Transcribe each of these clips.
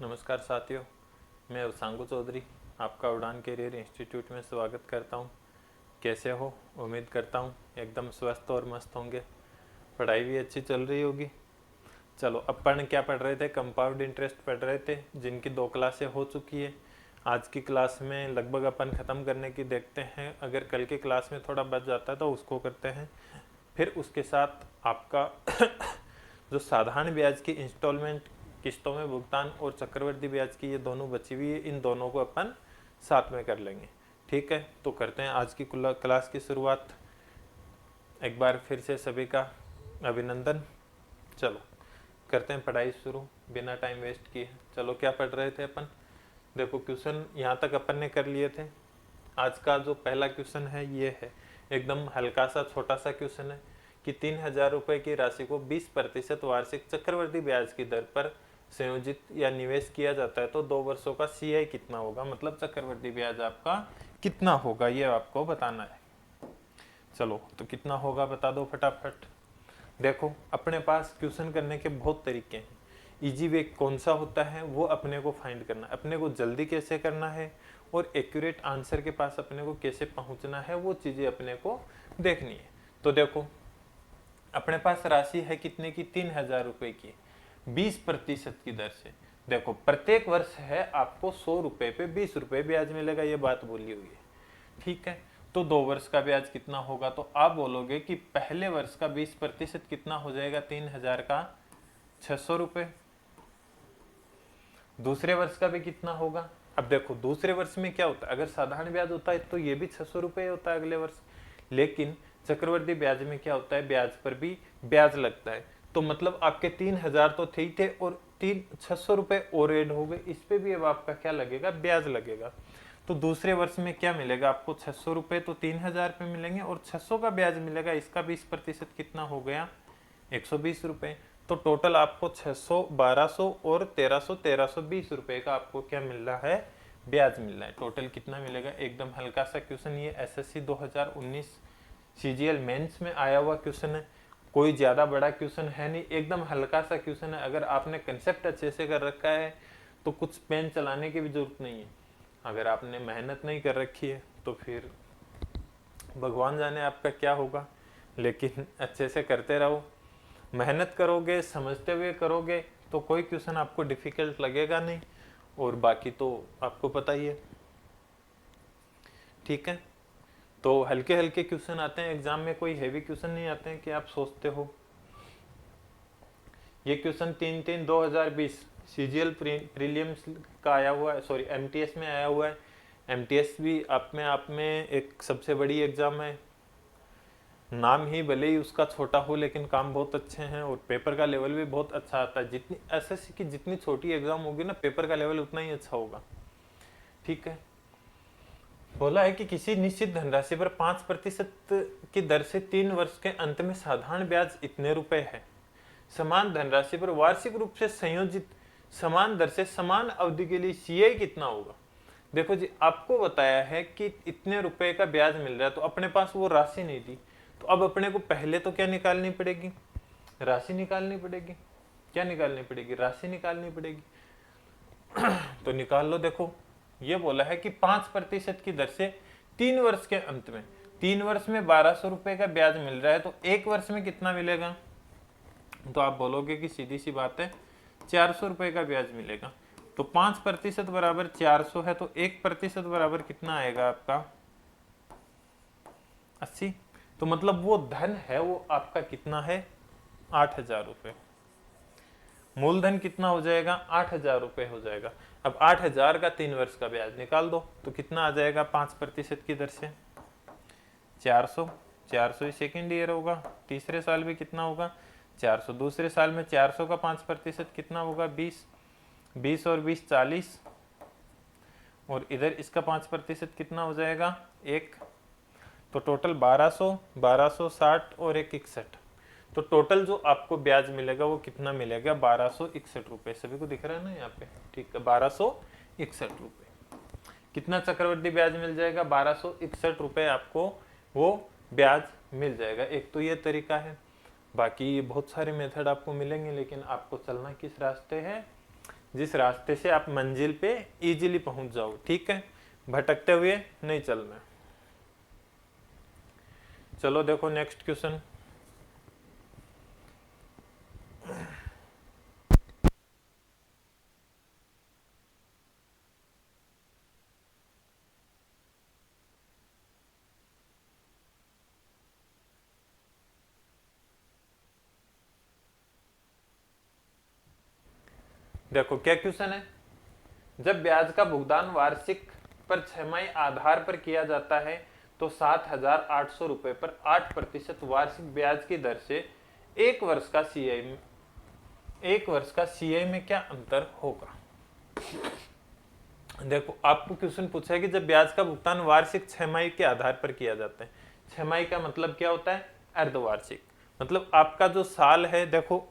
नमस्कार साथियों, मैं सांगू चौधरी आपका उड़ान कैरियर इंस्टीट्यूट में स्वागत करता हूं। कैसे हो? उम्मीद करता हूं एकदम स्वस्थ और मस्त होंगे। पढ़ाई भी अच्छी चल रही होगी। चलो, अपन क्या पढ़ रहे थे? कंपाउंड इंटरेस्ट पढ़ रहे थे, जिनकी 2 क्लासें हो चुकी है। आज की क्लास में लगभग अपन ख़त्म करने की देखते हैं। अगर कल की क्लास में थोड़ा बच जाता है तो उसको करते हैं। फिर उसके साथ आपका जो साधारण ब्याज की इंस्टॉलमेंट किस्तों में भुगतान और चक्रवृद्धि ब्याज की ये दोनों बची हुई है, इन दोनों को अपन साथ में कर लेंगे। ठीक है, तो करते हैं आज की क्लास की शुरुआत। एक बार फिर से सभी का अभिनंदन। चलो करते हैं पढ़ाई शुरू बिना टाइम वेस्ट किए। चलो, क्या पढ़ रहे थे अपन? देखो, क्वेश्चन यहाँ तक अपन ने कर लिए थे। आज का जो पहला क्वेश्चन है ये है, एकदम हल्का सा छोटा सा क्वेश्चन है कि 3,000 रुपये की राशि को 20% वार्षिक चक्रवृद्धि ब्याज की दर पर संयोजित या निवेश किया जाता है तो 2 वर्षों का सीआई कितना होगा, मतलब चक्रवृद्धि ब्याज आपका कितना होगा, ये आपको बताना है। चलो, तो कितना होगा बता दो फटाफट। देखो, अपने पास क्वेश्चन करने के बहुत तरीके हैं। इजी वे कौन सा होता है वो अपने को फाइंड करना, अपने को जल्दी कैसे करना है और एक्यूरेट आंसर के पास अपने को कैसे पहुंचना है, वो चीज़ें अपने को देखनी है। तो देखो, अपने पास राशि है कितने की? 3,000 रुपये की, 20% की दर से। देखो, प्रत्येक वर्ष है आपको 100 रुपये पे 20 रुपये ब्याज मिलेगा, ये बात बोली हुई है। ठीक है, तो 2 वर्ष का ब्याज कितना होगा? तो आप बोलोगे कि पहले वर्ष का 20% कितना हो जाएगा? 3,000 का 600 रुपये। दूसरे वर्ष का भी कितना होगा? अब देखो, दूसरे वर्ष में क्या होता है, अगर साधारण ब्याज होता है तो ये भी 600 रुपये होता है अगले वर्ष। लेकिन चक्रवृद्धि ब्याज में क्या होता है, ब्याज पर भी ब्याज लगता है। तो मतलब आपके 3,000 तो थे ही थे और 600 रुपये और ऐड हो गए, इस पे भी अब आपका क्या लगेगा? ब्याज लगेगा। तो दूसरे वर्ष में क्या मिलेगा आपको? 600 रुपये तो 3,000 पे मिलेंगे और 600 का ब्याज मिलेगा, इसका 20% कितना हो गया? 120 रुपये। तो टोटल आपको 600, 1200 और 1300, 1320 रुपये का आपको क्या मिल रहा है? ब्याज मिल रहा है। टोटल कितना मिलेगा? एकदम हल्का सा क्वेश्चन, ये एसएससी 2019 सीजीएल मेंस में आया हुआ क्वेश्चन है। कोई ज्यादा बड़ा क्वेश्चन है नहीं, एकदम हल्का सा क्वेश्चन है। अगर आपने कंसेप्ट अच्छे से कर रखा है तो कुछ पेन चलाने की भी जरूरत नहीं है। अगर आपने मेहनत नहीं कर रखी है तो फिर भगवान जाने आपका क्या होगा। लेकिन अच्छे से करते रहो, मेहनत करोगे, समझते हुए करोगे तो कोई क्वेश्चन आपको डिफिकल्ट लगेगा नहीं। और बाकी तो आपको पता ही है। ठीक है, तो हल्के हल्के क्वेश्चन आते हैं एग्जाम में, कोई हैवी क्वेश्चन नहीं आते हैं कि आप सोचते हो। ये क्वेश्चन 3/3/2020 सीजीएल प्रीलिम्स का आया हुआ है, सॉरी एमटीएस में आया हुआ है। एमटीएस भी आप में एक सबसे बड़ी एग्जाम है। नाम ही भले ही उसका छोटा हो लेकिन काम बहुत अच्छे हैं और पेपर का लेवल भी बहुत अच्छा आता है। जितनी एसएससी की जितनी छोटी एग्जाम होगी ना, पेपर का लेवल उतना ही अच्छा होगा। ठीक है, बोला है कि किसी निश्चित धनराशि पर 5% की दर से 3 वर्ष के अंत में साधारण ब्याज इतने रुपए है। समान धनराशि पर वार्षिक रूप से संयोजित समान दर से समान अवधि के लिए सीआई कितना होगा। देखो जी, आपको बताया है कि इतने रुपए का ब्याज मिल रहा है, तो अपने पास वो राशि नहीं थी, तो अब अपने को पहले तो क्या निकालनी पड़ेगी? राशि निकालनी पड़ेगी। क्या निकालनी पड़ेगी? राशि निकालनी पड़ेगी। तो निकाल लो। देखो, ये बोला है कि 5% की दर से 3 वर्ष के अंत में, 3 वर्ष में 1200 रुपए का ब्याज मिल रहा है, तो 1 वर्ष में कितना मिलेगा? तो आप बोलोगे कि सीधी सी बात है, 400 रुपए का ब्याज मिलेगा। तो 5% बराबर 400 है, तो 1% बराबर कितना आएगा आपका? 80। तो मतलब वो धन है वो आपका कितना है? 8,000 रुपये। मूलधन कितना हो जाएगा? 8,000 रुपये हो जाएगा। अब 8,000 का 3 वर्ष का ब्याज निकाल दो तो कितना आ जाएगा 5% की दर से? 400। 400 ही सेकेंड ईयर होगा। तीसरे साल भी कितना होगा? 400। दूसरे साल में 400 का 5% कितना होगा? 20। 20 और 20 40। और इधर इसका 5% कितना हो जाएगा? 1। तो टोटल 1200, 1260 और 161। तो टोटल जो आपको ब्याज मिलेगा वो कितना मिलेगा? 1261 रुपये। सभी को दिख रहा है ना यहाँ पे? ठीक है, 1261 रुपये। कितना चक्रवृद्धि ब्याज मिल जाएगा? 1261 रुपये आपको वो ब्याज मिल जाएगा। एक तो ये तरीका है, बाकी बहुत सारे मेथड आपको मिलेंगे, लेकिन आपको चलना किस रास्ते है? जिस रास्ते से आप मंजिल पे इजीली पहुंच जाओ, ठीक है, भटकते हुए नहीं चलना। चलो देखो नेक्स्ट क्वेश्चन। देखो क्या क्वेश्चन है, जब ब्याज का भुगतान वार्षिक पर छमाही आधार पर किया जाता है तो 7,800 रुपए पर 8% वार्षिक ब्याज की दर से एक वर्ष का सीआई में क्या अंतर होगा। देखो आपको क्वेश्चन पूछा है कि जब ब्याज का भुगतान वार्षिक छमाही के आधार पर किया जाता है, छमाही का मतलब क्या होता है, अर्धवार्षिक, मतलब आपका जो साल है, देखो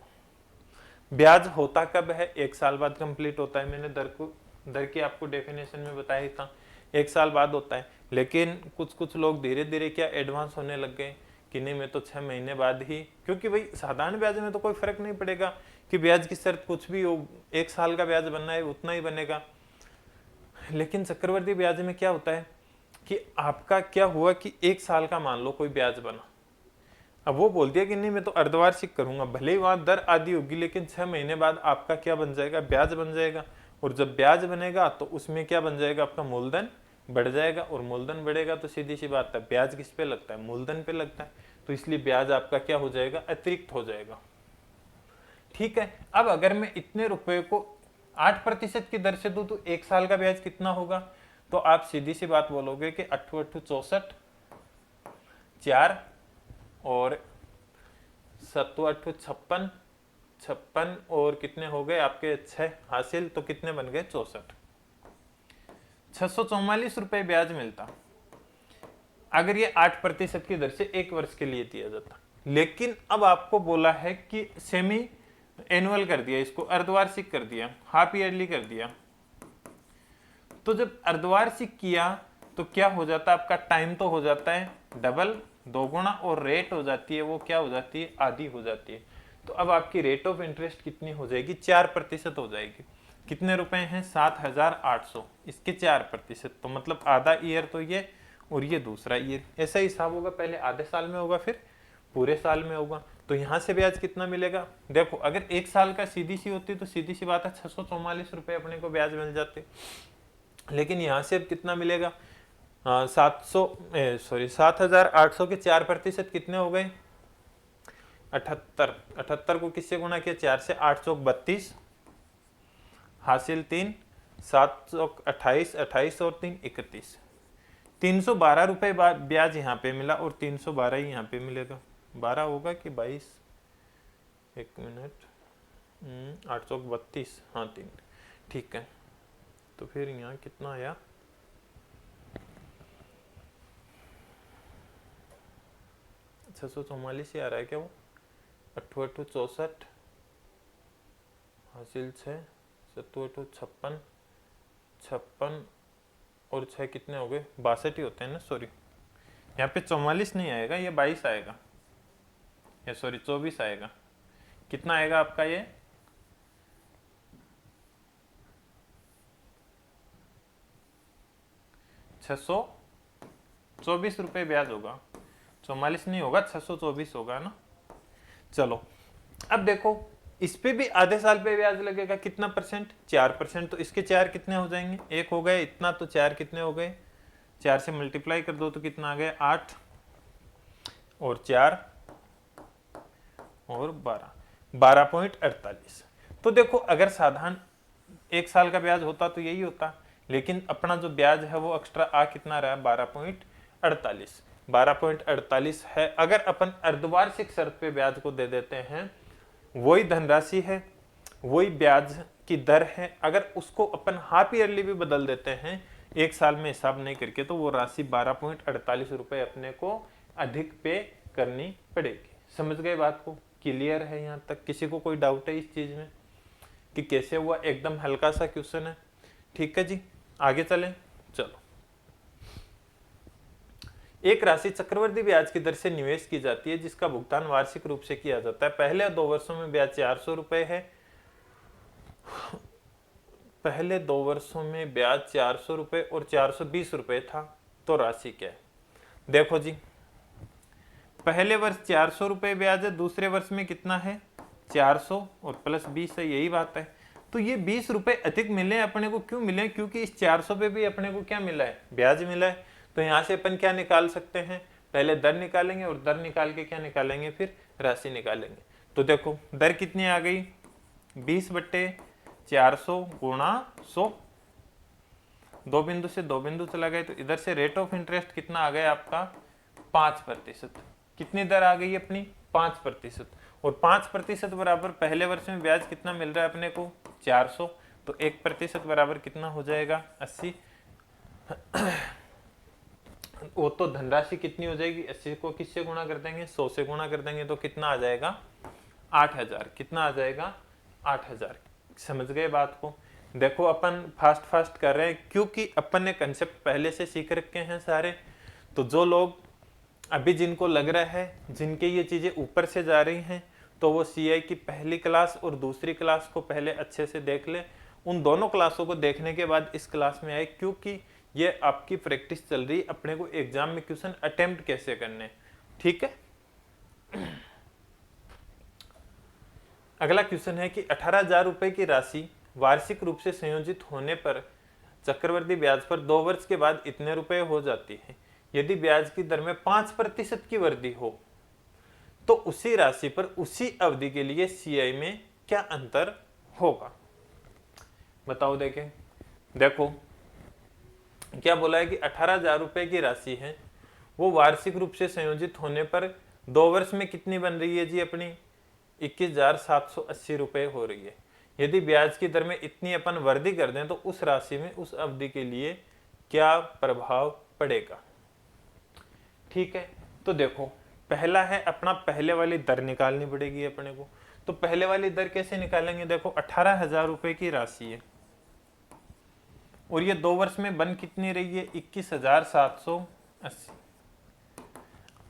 ब्याज होता कब है, एक साल बाद कंप्लीट होता है। मैंने दर की आपको डेफिनेशन में बताया था, एक साल बाद होता है। लेकिन कुछ लोग धीरे धीरे क्या एडवांस होने लग गए कि नहीं मैं तो 6 महीने बाद ही, क्योंकि भाई साधारण ब्याज में तो कोई फर्क नहीं पड़ेगा कि ब्याज की शर्त कुछ भी हो, एक साल का ब्याज बनना है उतना ही बनेगा। लेकिन चक्रवर्ती ब्याज में क्या होता है कि आपका क्या हुआ कि एक साल का मान लो कोई ब्याज बना, अब वो बोल दिया कि नहीं मैं तो अर्धवार्षिक करूंगा, भले ही वहां दर आधी होगी लेकिन 6 महीने बाद आपका क्या बन जाएगा, ब्याज बन जाएगा। और जब ब्याज बनेगा तो उसमें क्या बन जाएगा, आपका मूलधन बढ़ जाएगा, और मूलधन बढ़ेगा तो सीधी सी बात है ब्याज किस पे लगता है, मूलधन पे लगता है, तो इसलिए ब्याज आपका क्या हो जाएगा, अतिरिक्त हो जाएगा। ठीक है, अब अगर मैं इतने रुपए को 8% की दर से दूं तो एक साल का ब्याज कितना होगा, तो आप सीधी सी बात बोलोगे कि 8 8 64 4 और 7 8 56 56 और कितने हो गए आपके 6 हासिल, तो कितने बन गए 64, 644 रुपए ब्याज मिलता अगर ये 8% की दर से एक वर्ष के लिए दिया जाता। लेकिन अब आपको बोला है कि सेमी एनुअल कर दिया, इसको अर्धवार्षिक कर दिया, हाफ ईयरली कर दिया। तो जब अर्धवार्षिक किया तो क्या हो जाता है, आपका टाइम तो हो जाता है डबल, दोगुना, और रेट हो जाती है वो क्या हो जाती है, आधी हो जाती है। तो अब आपकी रेट ऑफ इंटरेस्ट कितनी हो जाएगी, 4% हो जाएगी। कितने रुपए हैं, 7,800, इसके 4%, तो मतलब आधा ईयर तो ये और ये दूसरा ईयर, ऐसा हिसाब होगा, पहले आधे साल में होगा फिर पूरे साल में होगा। तो यहां से ब्याज कितना मिलेगा, देखो अगर एक साल का सीधी सी होती तो सीधी सी बात है 644 रुपए अपने को ब्याज मिल जाते, लेकिन यहां से अब कितना मिलेगा, 7,800 के 4% कितने हो गए, 78, 78 को किससे गुणा किया, 4 से, 8 चौक 32, हासिल 3, 7 चौक 28, 28 और 3 31, 312 रुपए ब्याज यहाँ पे मिला, और 312 ही यहाँ पे मिलेगा, 12 होगा कि 22, एक मिनट, 8 चौक 32, हाँ 3, ठीक है। तो फिर यहाँ कितना आया, 644 ही आ रहा है क्या वो, 8 8 64, हासिल 6, 7 8 56, 56 और 6 कितने हो गए, 62 ही होते हैं ना, सॉरी यहाँ पे 44 नहीं आएगा, ये 22 आएगा, ये सॉरी 24 आएगा। कितना आएगा आपका ये, ₹624 ब्याज होगा, 44 नहीं होगा, 624 होगा ना। चलो अब देखो इस पे भी आधे साल पे ब्याज लगेगा, कितना परसेंट, 4%, तो इसके 4 कितने हो जाएंगे, एक हो गए इतना, तो 4 कितने हो गए, 4 से मल्टीप्लाई कर दो तो कितना आ गया, 8 और 4 और 12.48। तो देखो अगर साधारण एक साल का ब्याज होता तो यही होता, लेकिन अपना जो ब्याज है वो एक्स्ट्रा आ कितना रहा है, 12.48, 12.48 है। अगर अपन अर्धवार्षिक शर्त पे ब्याज को दे देते हैं, वही धनराशि है, वही ब्याज की दर है, अगर उसको अपन हाफ ईयरली भी बदल देते हैं एक साल में हिसाब नहीं करके, तो वो राशि 12.48 रुपए अपने को अधिक पे करनी पड़ेगी। समझ गए बात को, क्लियर है यहाँ तक, किसी को कोई डाउट है इस चीज में कि कैसे हुआ, एकदम हल्का सा क्वेश्चन है, ठीक है जी, आगे चलें। चलो, एक राशि चक्रवृद्धि ब्याज की दर से निवेश की जाती है जिसका भुगतान वार्षिक रूप से किया जाता है। पहले 2 वर्षों में ब्याज 400 रुपए है पहले 2 वर्षों में ब्याज 400 रुपये और 420 रुपये था, तो राशि क्या है? देखो जी, पहले वर्ष 400 रुपये ब्याज है, दूसरे वर्ष में कितना है 400 और प्लस 20 है, यही बात है। तो ये 20 रुपये अधिक मिले अपने को, क्यों मिले? क्योंकि इस 400 पे भी अपने को क्या मिला है? ब्याज मिला है। तो यहाँ से अपन क्या निकाल सकते हैं? पहले दर निकालेंगे और दर निकाल के क्या निकालेंगे? फिर राशि निकालेंगे। तो देखो दर कितनी आ गई? 20/400 गुणा 100। दो बिंदु से दो बिंदु चला गए, तो इधर से रेट ऑफ इंटरेस्ट कितना आ गया आपका? 5%। कितनी दर आ गई अपनी? 5%। और 5% बराबर पहले वर्ष में ब्याज कितना मिल रहा है अपने को? 400। तो 1% बराबर कितना हो जाएगा? 80। वो तो धनराशि कितनी हो जाएगी? 80 को किससे गुणा कर देंगे? 100 से गुणा कर देंगे, तो कितना आ जाएगा? 8000। कितना आ जाएगा? 8000। समझ गए बात को? देखो अपन फास्ट कर रहे हैं क्योंकि अपन ने कंसेप्ट पहले से सीख रखे हैं सारे। तो जो लोग अभी जिनको लग रहा है जिनके ये चीजें ऊपर से जा रही हैं, तो वो सीआई की पहली क्लास और दूसरी क्लास को पहले अच्छे से देख ले। उन दोनों क्लासों को देखने के बाद इस क्लास में आए, क्योंकि ये आपकी प्रैक्टिस चल रही, अपने को एग्जाम में क्वेश्चन अटेम्प्ट कैसे करने। ठीक है, अगला क्वेश्चन है कि 18,000 रुपए की राशि वार्षिक रूप से संयोजित होने पर चक्रवृद्धि ब्याज पर 2 वर्ष के बाद इतने रुपए हो जाती है। यदि ब्याज की दर में 5% की वृद्धि हो तो उसी राशि पर उसी अवधि के लिए सीआई में क्या अंतर होगा? बताओ देखें। देखो क्या बोला है कि 18,000 रुपए की राशि है, वो वार्षिक रूप से संयोजित होने पर 2 वर्ष में कितनी बन रही है जी अपनी? 21,780 रुपए हो रही है। यदि ब्याज की दर में इतनी अपन वृद्धि कर दें तो उस राशि में उस अवधि के लिए क्या प्रभाव पड़ेगा? ठीक है, तो देखो पहला है अपना, पहले वाली दर निकालनी पड़ेगी अपने को। तो पहले वाली दर कैसे निकालेंगे? देखो 18,000 रुपए की राशि है और ये 2 वर्ष में बन कितनी रही है? 21,780।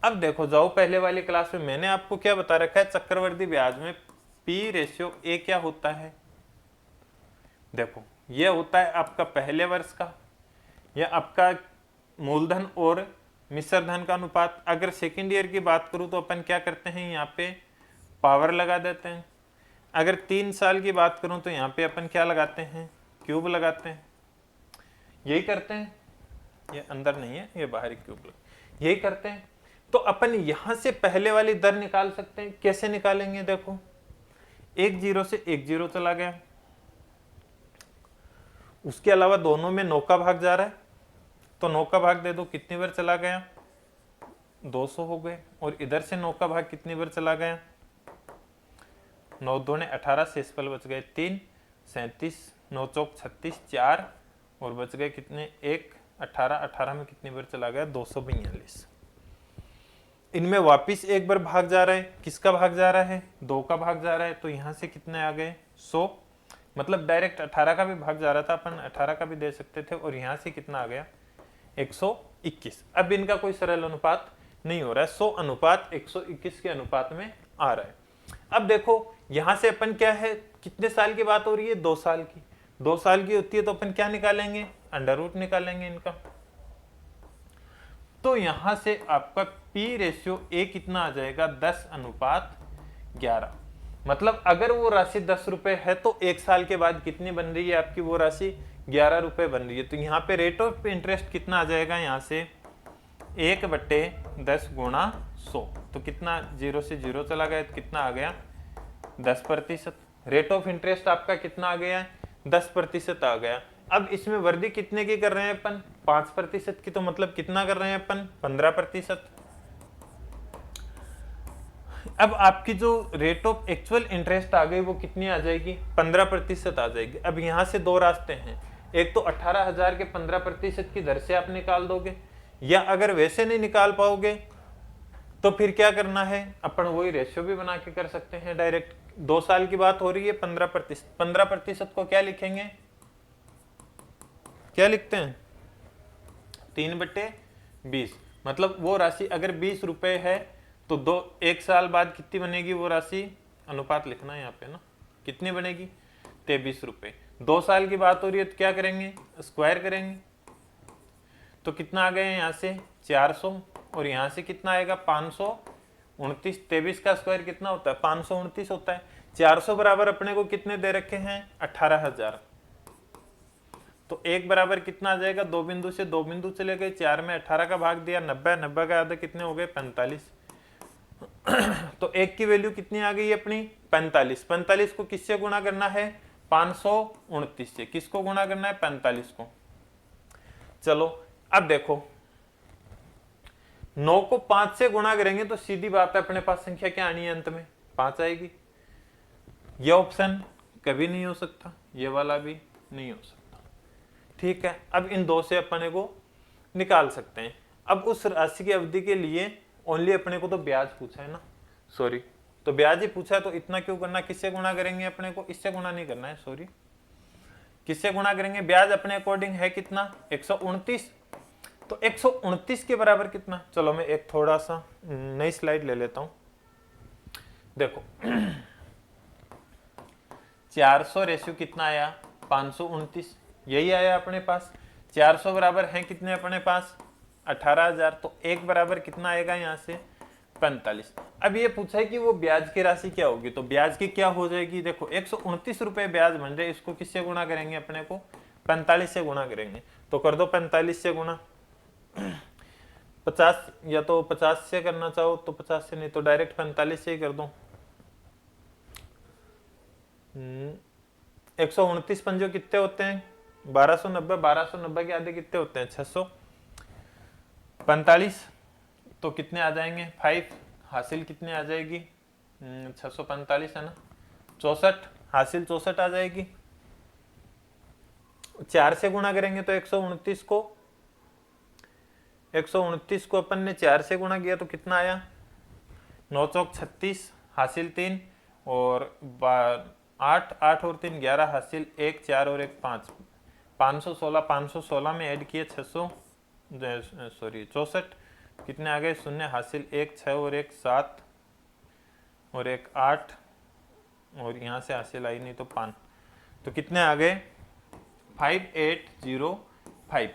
अब देखो जाओ पहले वाली क्लास में मैंने आपको क्या बता रखा है? चक्रवृद्धि ब्याज में P/A क्या होता है? देखो ये होता है आपका पहले वर्ष का या आपका मूलधन और मिश्र धन का अनुपात। अगर सेकेंड ईयर की बात करूं तो अपन क्या करते हैं? यहाँ पे पावर लगा देते हैं। अगर 3 साल की बात करूं तो यहाँ पे अपन क्या लगाते हैं? क्यूब लगाते हैं। यही करते हैं, ये अंदर नहीं है, ये बाहरी क्यूब, यही करते हैं। तो अपन यहां से पहले वाली दर निकाल सकते हैं। कैसे निकालेंगे? देखो 1 0 से 1 0 चला गया, उसके अलावा दोनों में 9 का भाग जा रहा है, तो 9 का भाग दे दो, कितनी बार चला गया? 200 हो गए। और इधर से 9 का भाग कितनी बार चला गया? 9 दूने 18, शेषफल बच गए 3, 37, 9 चौक 36, 4 और बच गए कितने? 1, 18, 18 में कितनी बार चला गया? 242। इनमें वापिस एक बार भाग जा रहा है, किसका भाग जा रहा है? 2 का भाग जा रहा है, तो यहां से कितने आ गए? 100। मतलब डायरेक्ट 18 का भी भाग जा रहा था, अपन 18 का भी दे सकते थे, और यहां से कितना आ गया? 121। अब इनका कोई सरल अनुपात नहीं हो रहा है, 100 अनुपात 121 के अनुपात में आ रहा है। अब देखो यहां से अपन क्या है, कितने साल की बात हो रही है? 2 साल की। 2 साल की होती है तो अपन क्या निकालेंगे? अंडर रूट निकालेंगे इनका। तो यहां से आपका P/A कितना आ जाएगा? 10:11। मतलब अगर वो राशि 10 रुपए है तो 1 साल के बाद कितनी बन रही है आपकी वो राशि? 11 रुपए बन रही है। तो यहाँ पे रेट ऑफ इंटरेस्ट कितना आ जाएगा? यहाँ से 1/10 गुणा 100। तो कितना? 0 से 0 चला गया, तो कितना आ गया? 10%। रेट ऑफ इंटरेस्ट आपका कितना आ गया? 10% आ गया। अब इसमें वृद्धि कितने की कर रहे हैं अपन? 5% की। तो मतलब कितना कर रहे हैं अपन? 15%। अब आपकी जो रेट ऑफ एक्चुअल इंटरेस्ट आ गई वो कितनी आ जाएगी? 15% आ जाएगी। अब यहां से 2 रास्ते हैं, एक तो 18,000 के 15% की दर से आप निकाल दोगे, या अगर वैसे नहीं निकाल पाओगे तो फिर क्या करना है? अपन वही रेशियो भी बना के कर सकते हैं डायरेक्ट। 2 साल की बात हो रही है, 15%। 15% को क्या लिखेंगे? क्या लिखते हैं? 3/20। मतलब वो राशि अगर 20 रुपए है तो 1 साल बाद कितनी बनेगी वो राशि? अनुपात लिखना है यहाँ पे ना, कितनी बनेगी? 23 रुपए। 2 साल की बात हो रही है तो क्या करेंगे, स्क्वायर करेंगे, तो कितना आ गया यहाँ से 400 और यहाँ से कितना आएगा 529। 23 का स्क्वायर कितना होता है 529 होता है। 400 बराबर अपने को कितने दे रखे हैं 18,000। तो एक बराबर कितना आ जाएगा, दो बिंदु से दो बिंदु चले गए, 4 में 18 का भाग दिया 90, 90 का आधा कितने हो गए 45। तो एक की वैल्यू कितनी आ गई अपनी 45। 45 को किससे गुणा करना है 529 से। किसको गुणा करना है 45 को। चलो अब देखो 9 को 5 से गुणा करेंगे तो सीधी बात है अपने पास संख्या क्या आनी है, अंत में 5 आएगी। ये ऑप्शन कभी नहीं हो सकता, ये वाला भी नहीं हो सकता। ठीक है, अब इन दो से अपने को निकाल सकते हैं। अब उस राशि की अवधि के लिए ओनली अपने को तो ब्याज पूछा है ना, सॉरी, तो ब्याज ही पूछा है, तो इतना क्यों करना, किससे गुणा करेंगे अपने को, इससे गुणा नहीं करना है, सॉरी, किससे गुणा करेंगे। ब्याज अपने अकॉर्डिंग है कितना 129, तो 129 के बराबर कितना। चलो मैं एक थोड़ा सा नई स्लाइड ले लेता हूं। देखो 400 रेशियो कितना आया 529, यही आया अपने पास। 400 बराबर है कितने अपने पास 18,000, तो एक बराबर कितना आएगा यहाँ से 45। अब ये पूछा है कि वो ब्याज की राशि क्या होगी, तो ब्याज की क्या हो जाएगी, देखो 129 रुपए ब्याज बन रहे, इसको किससे गुणा करेंगे अपने को 45 से गुणा करेंगे। तो कर दो 45 से गुणा। 50 या तो 50 से करना चाहो तो 50 से, नहीं तो डायरेक्ट 45 से ही कर दो। 129 पंजो कितने होते हैं 1290, 1290 के आधे कितने होते हैं 645, तो कितने आ जाएंगे 5, हासिल कितने आ जाएगी 645 है ना, 64 हासिल 64 आ जाएगी। 4 से गुणा करेंगे तो 129 को अपन ने 4 से गुणा किया तो कितना आया 9 चौक 36 हासिल 3 और 8, 8 और 3 11 हासिल 1, 4 और 1 5, 516, 516 में ऐड किए 64 कितने आ गए शून्य हासिल 1, 6 और 1 7 और 1 8 और यहाँ से हासिल आई नहीं तो 5, तो कितने आ गए 5805।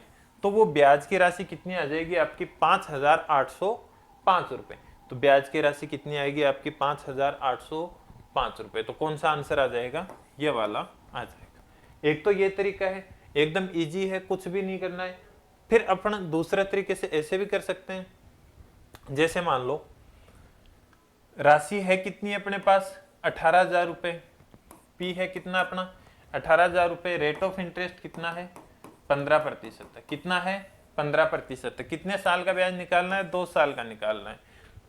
तो वो ब्याज की राशि कितनी आ जाएगी आपकी 5,805 रुपए। तो ब्याज की राशि कितनी आएगी आपकी 5,805 रुपए। तो कौन सा आंसर आ जाएगा, ये वाला आ जाएगा। एक तो ये तरीका है एकदम इजी है, कुछ भी नहीं करना है। फिर अपन दूसरे तरीके से ऐसे भी कर सकते हैं, जैसे मान लो राशि है कितनी अपने पास 18,000 रुपए, पी है कितना अपना 18,000 रुपए, रेट ऑफ इंटरेस्ट कितना है 15%, कितना है 15%। कितने साल का ब्याज निकालना है 2 साल का निकालना है।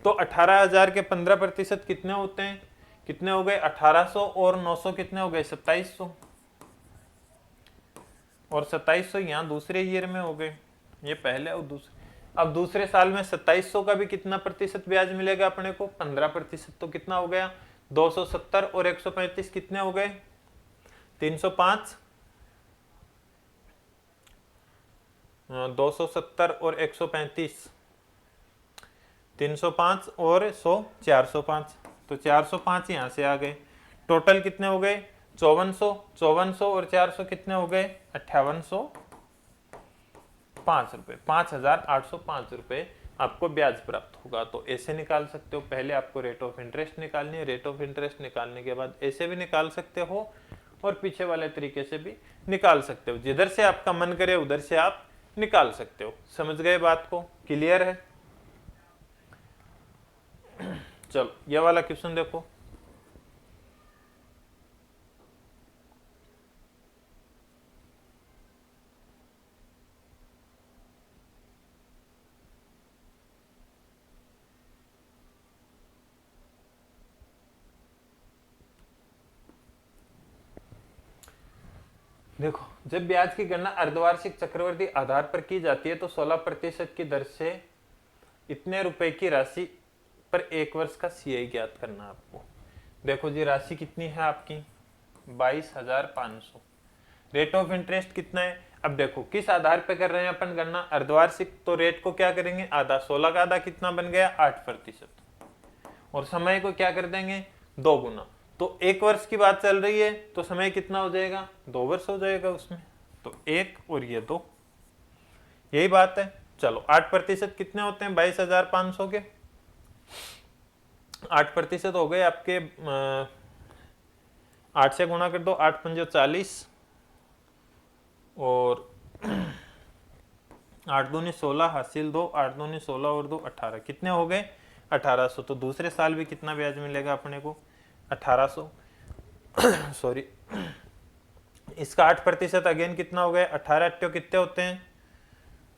तो 18,000 के 15% कितने होते हैं, कितने हो गए 1800 और 900 कितने हो गए 2700 और 2700 यहाँ दूसरे ईयर में हो गए, ये पहले और दूसरे। अब दूसरे साल में 2700 का भी कितना प्रतिशत ब्याज मिलेगा अपने को 15%, तो कितना हो गया 270 और 135 कितने हो गए 305, 270 और 135 305 और 100 405, तो 405 यहाँ से आ गए। टोटल कितने हो गए 5400, 5400 और 400 कितने हो गए 5805 रुपए, 5,805 रुपए आपको ब्याज प्राप्त होगा। तो ऐसे निकाल सकते हो, पहले आपको रेट ऑफ इंटरेस्ट निकालनी है, रेट ऑफ इंटरेस्ट निकालने के बाद ऐसे भी निकाल सकते हो और पीछे वाले तरीके से भी निकाल सकते हो, जिधर से आपका मन करे उधर से आप निकाल सकते हो। समझ गए बात को, क्लियर है। चलो ये वाला क्वेश्चन देखो, देखो जब ब्याज की गणना अर्धवार्षिक चक्रवृद्धि आधार पर की जाती है तो 16% की दर से इतने रुपए की राशि पर 1 वर्ष का सीआई ज्ञात करना है आपको। देखो जी राशि कितनी है आपकी 22,500, रेट ऑफ इंटरेस्ट कितना है। अब देखो किस आधार पे कर रहे हैं अपन गणना अर्धवार्षिक, तो रेट को क्या करेंगे आधा, 16 का आधा कितना बन गया 8%, और समय को क्या कर देंगे 2 गुना, तो 1 वर्ष की बात चल रही है तो समय कितना हो जाएगा, 2 वर्ष हो जाएगा उसमें, तो 1 और ये 2, यही बात है। चलो 8% कितने होते हैं 22,500 के, 8% हो गए आपके 8 से गुणा कर दो, 8 पंजे 40 और 8 दूनी 16 हासिल 2, 8 दूनी 16 और 2 18, कितने हो गए 1800। तो दूसरे साल भी कितना ब्याज मिलेगा अपने को 1800 सॉरी इसका 8% अगेन कितना हो गया 18 अट्ठे कितने होते हैं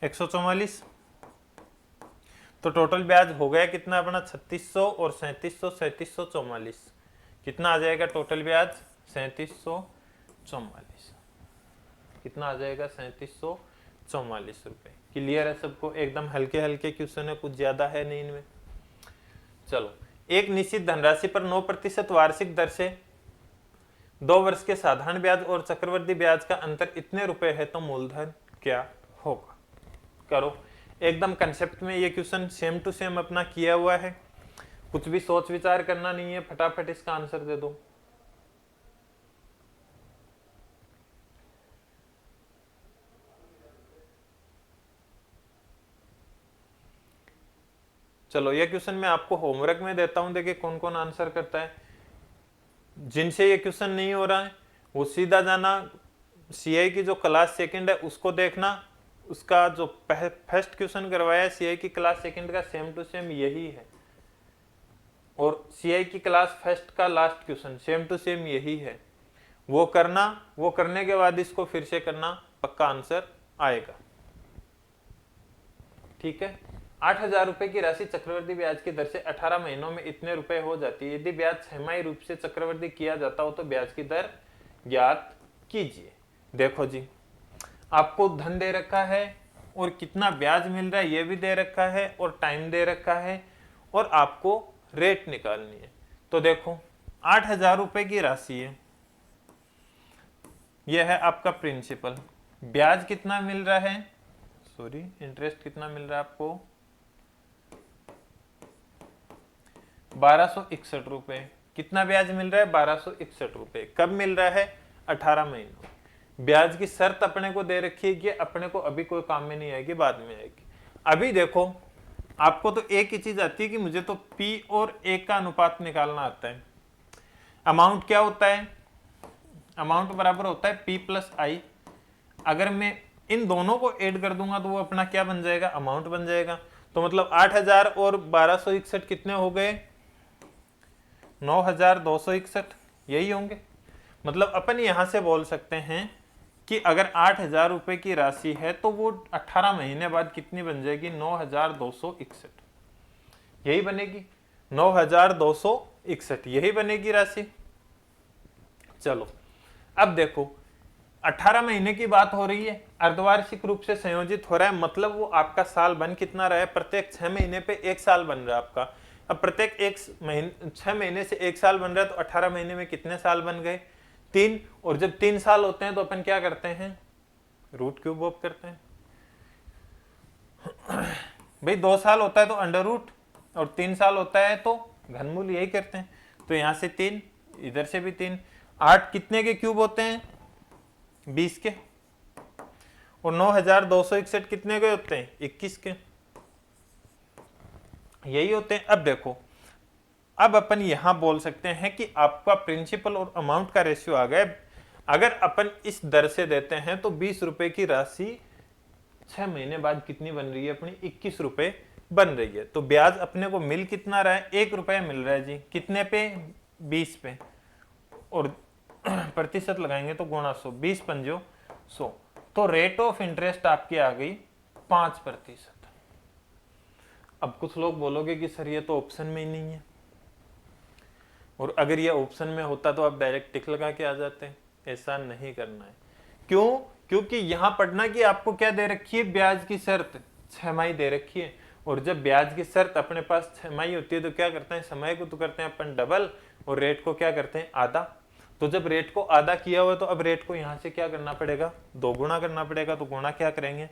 144, तो टोटल ब्याज हो गया कितना अपना 3600 और 3700, 3744, कितना आ जाएगा टोटल ब्याज 3744, कितना आ जाएगा 3744 रुपए। क्लियर है सबको, एकदम हल्के हल्के क्वेश्चन है, कुछ ज्यादा है नहीं इनमें। चलो, एक निश्चित धनराशि पर 9% वार्षिक दर से 2 वर्ष के साधारण ब्याज और चक्रवृद्धि ब्याज का अंतर इतने रुपए है तो मूलधन क्या होगा। करो, एकदम कंसेप्ट में ये क्वेश्चन सेम टू सेम अपना किया हुआ है, कुछ भी सोच विचार करना नहीं है, फटाफट इसका आंसर दे दो। चलो ये क्वेश्चन मैं आपको होमवर्क में देता हूं, देखिए कौन कौन आंसर करता है। जिनसे ये क्वेश्चन नहीं हो रहा है वो सीधा जाना सीआई की जो क्लास सेकंड है उसको देखना, उसका जो फर्स्ट क्वेश्चन करवाया है सीआई की क्लास सेकंड का सेम टू सेम यही है, और सीआई की क्लास फर्स्ट का last question same to same यही है, वो करना, वो करने के बाद इसको फिर से करना, पक्का आंसर आएगा। ठीक है, 8,000 रुपए की राशि चक्रवृद्धि ब्याज की दर से 18 महीनों में इतने रुपए हो जाती है। यदि ब्याज छमाही रूप से चक्रवृद्धि किया जाता हो तो ब्याज की दर ज्ञात कीजिए। देखो जी, आपको धन दे रखा है और कितना ब्याज मिल रहा है ये भी दे रखा है, और टाइम दे रखा है, और आपको रेट निकालनी है। तो देखो 8,000 रुपए की राशि है, यह है आपका प्रिंसिपल, ब्याज कितना मिल रहा है, सॉरी इंटरेस्ट कितना मिल रहा है आपको 1261 रुपए, कितना ब्याज मिल रहा है 1261 रुपए, कब मिल रहा है 18 महीनों। ब्याज की शर्त अपने को दे रखी है कि अपने को अभी कोई काम में नहीं आएगी, बाद में आएगी। अभी देखो आपको तो एक ही चीज आती है कि मुझे तो P और A का अनुपात निकालना आता है। अमाउंट क्या होता है, अमाउंट बराबर होता है P प्लस I। अगर मैं इन दोनों को ऐड कर दूंगा तो वो अपना क्या बन जाएगा, अमाउंट बन जाएगा। तो मतलब 8,000 और 1261 कितने हो गए 9,261, यही होंगे। मतलब अपन यहां से बोल सकते हैं कि अगर 8,000 रुपए की राशि है तो वो 18 महीने बाद कितनी बन जाएगी 9,261, यही बनेगी 9,261, यही बनेगी राशि। चलो अब देखो 18 महीने की बात हो रही है, अर्धवार्षिक रूप से संयोजित हो रहा है, मतलब वो आपका साल बन कितना रहा है, प्रत्येक 6 महीने पे 1 साल बन रहा है आपका। अब प्रत्येक 6 महीने से 1 साल बन रहा है तो 18 महीने में कितने साल बन गए 3, और जब 3 साल होते हैं तो अपन क्या करते हैं रूट क्यूब ऑफ करते हैं। भाई 2 साल होता है तो अंडर रूट, और 3 साल होता है तो घनमूल, यही करते हैं। तो यहां से 3, इधर से भी 3, 8 कितने के क्यूब होते हैं 20 के, और 9,261 कितने के होते हैं 21 के, यही होते हैं। अब देखो, अब अपन यहां बोल सकते हैं कि आपका प्रिंसिपल और अमाउंट का रेशियो आ गया। अगर अपन इस दर से देते हैं तो 20 रुपए की राशि 6 महीने बाद कितनी बन रही है अपनी 21 रुपए बन रही है। तो ब्याज अपने को मिल कितना रहा है 1 रुपया मिल रहा है जी, कितने पे 20 पे, और प्रतिशत लगाएंगे तो गुणा 100, 20 पंजो 100, तो रेट ऑफ इंटरेस्ट आपकी आ गई 5%। अब कुछ लोग बोलोगे कि सर ये तो ऑप्शन में ही नहीं है, और अगर ये ऑप्शन में होता तो आप डायरेक्ट टिक लगा के आ जाते। ऐसा नहीं करना है, क्यों, क्योंकि यहां पढ़ना कि आपको क्या दे रखी है, ब्याज की शर्त छमाही दे रखी है, और जब ब्याज की शर्त अपने पास छमाही होती है तो क्या करते हैं, समय को तो करते हैं अपन डबल, और रेट को क्या करते हैं आधा। तो जब रेट को आधा किया हुआ तो अब रेट को यहां से क्या करना पड़ेगा 2 गुना करना पड़ेगा, तो गुना क्या करेंगे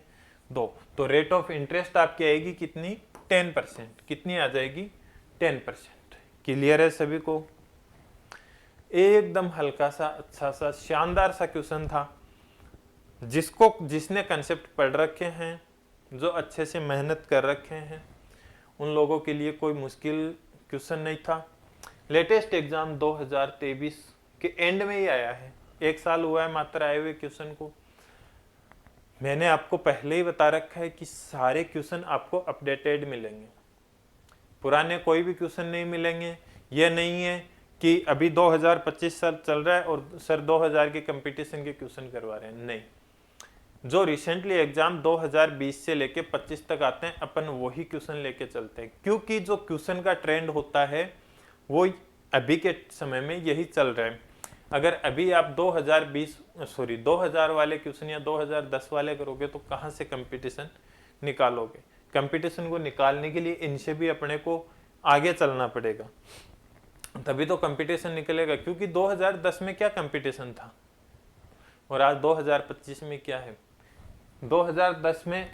2, तो रेट ऑफ इंटरेस्ट आपकी आएगी कितनी 10%, कितनी आ जाएगी 10%। क्लियर है सभी को। एकदम हल्का सा अच्छा सा शानदार सा क्वेश्चन था, जिसने कंसेप्ट पढ़ रखे हैं, जो अच्छे से मेहनत कर रखे हैं, उन लोगों के लिए कोई मुश्किल क्वेश्चन नहीं था। लेटेस्ट एग्जाम 2023 के एंड में ही आया है, 1 साल हुआ है मात्र आए हुए क्वेश्चन को। मैंने आपको पहले ही बता रखा है कि सारे क्वेश्चन आपको अपडेटेड मिलेंगे, पुराने कोई भी क्वेश्चन नहीं मिलेंगे। यह नहीं है कि अभी 2025 साल चल रहा है और सर 2000 के कंपटीशन के क्वेश्चन करवा रहे हैं, नहीं। जो रिसेंटली एग्जाम 2020 से लेके 25 तक आते हैं, अपन वही क्वेश्चन लेके चलते हैं, क्योंकि जो क्वेश्चन का ट्रेंड होता है वो अभी के समय में यही चल रहा है। अगर अभी आप 2000 वाले क्वेश्चन या 2010 वाले करोगे तो कहाँ से कंपटीशन निकालोगे? कंपटीशन को निकालने के लिए इनसे भी अपने को आगे चलना पड़ेगा, तभी तो कंपटीशन निकलेगा। क्योंकि 2010 में क्या कंपटीशन था और आज 2025 में क्या है। 2010 में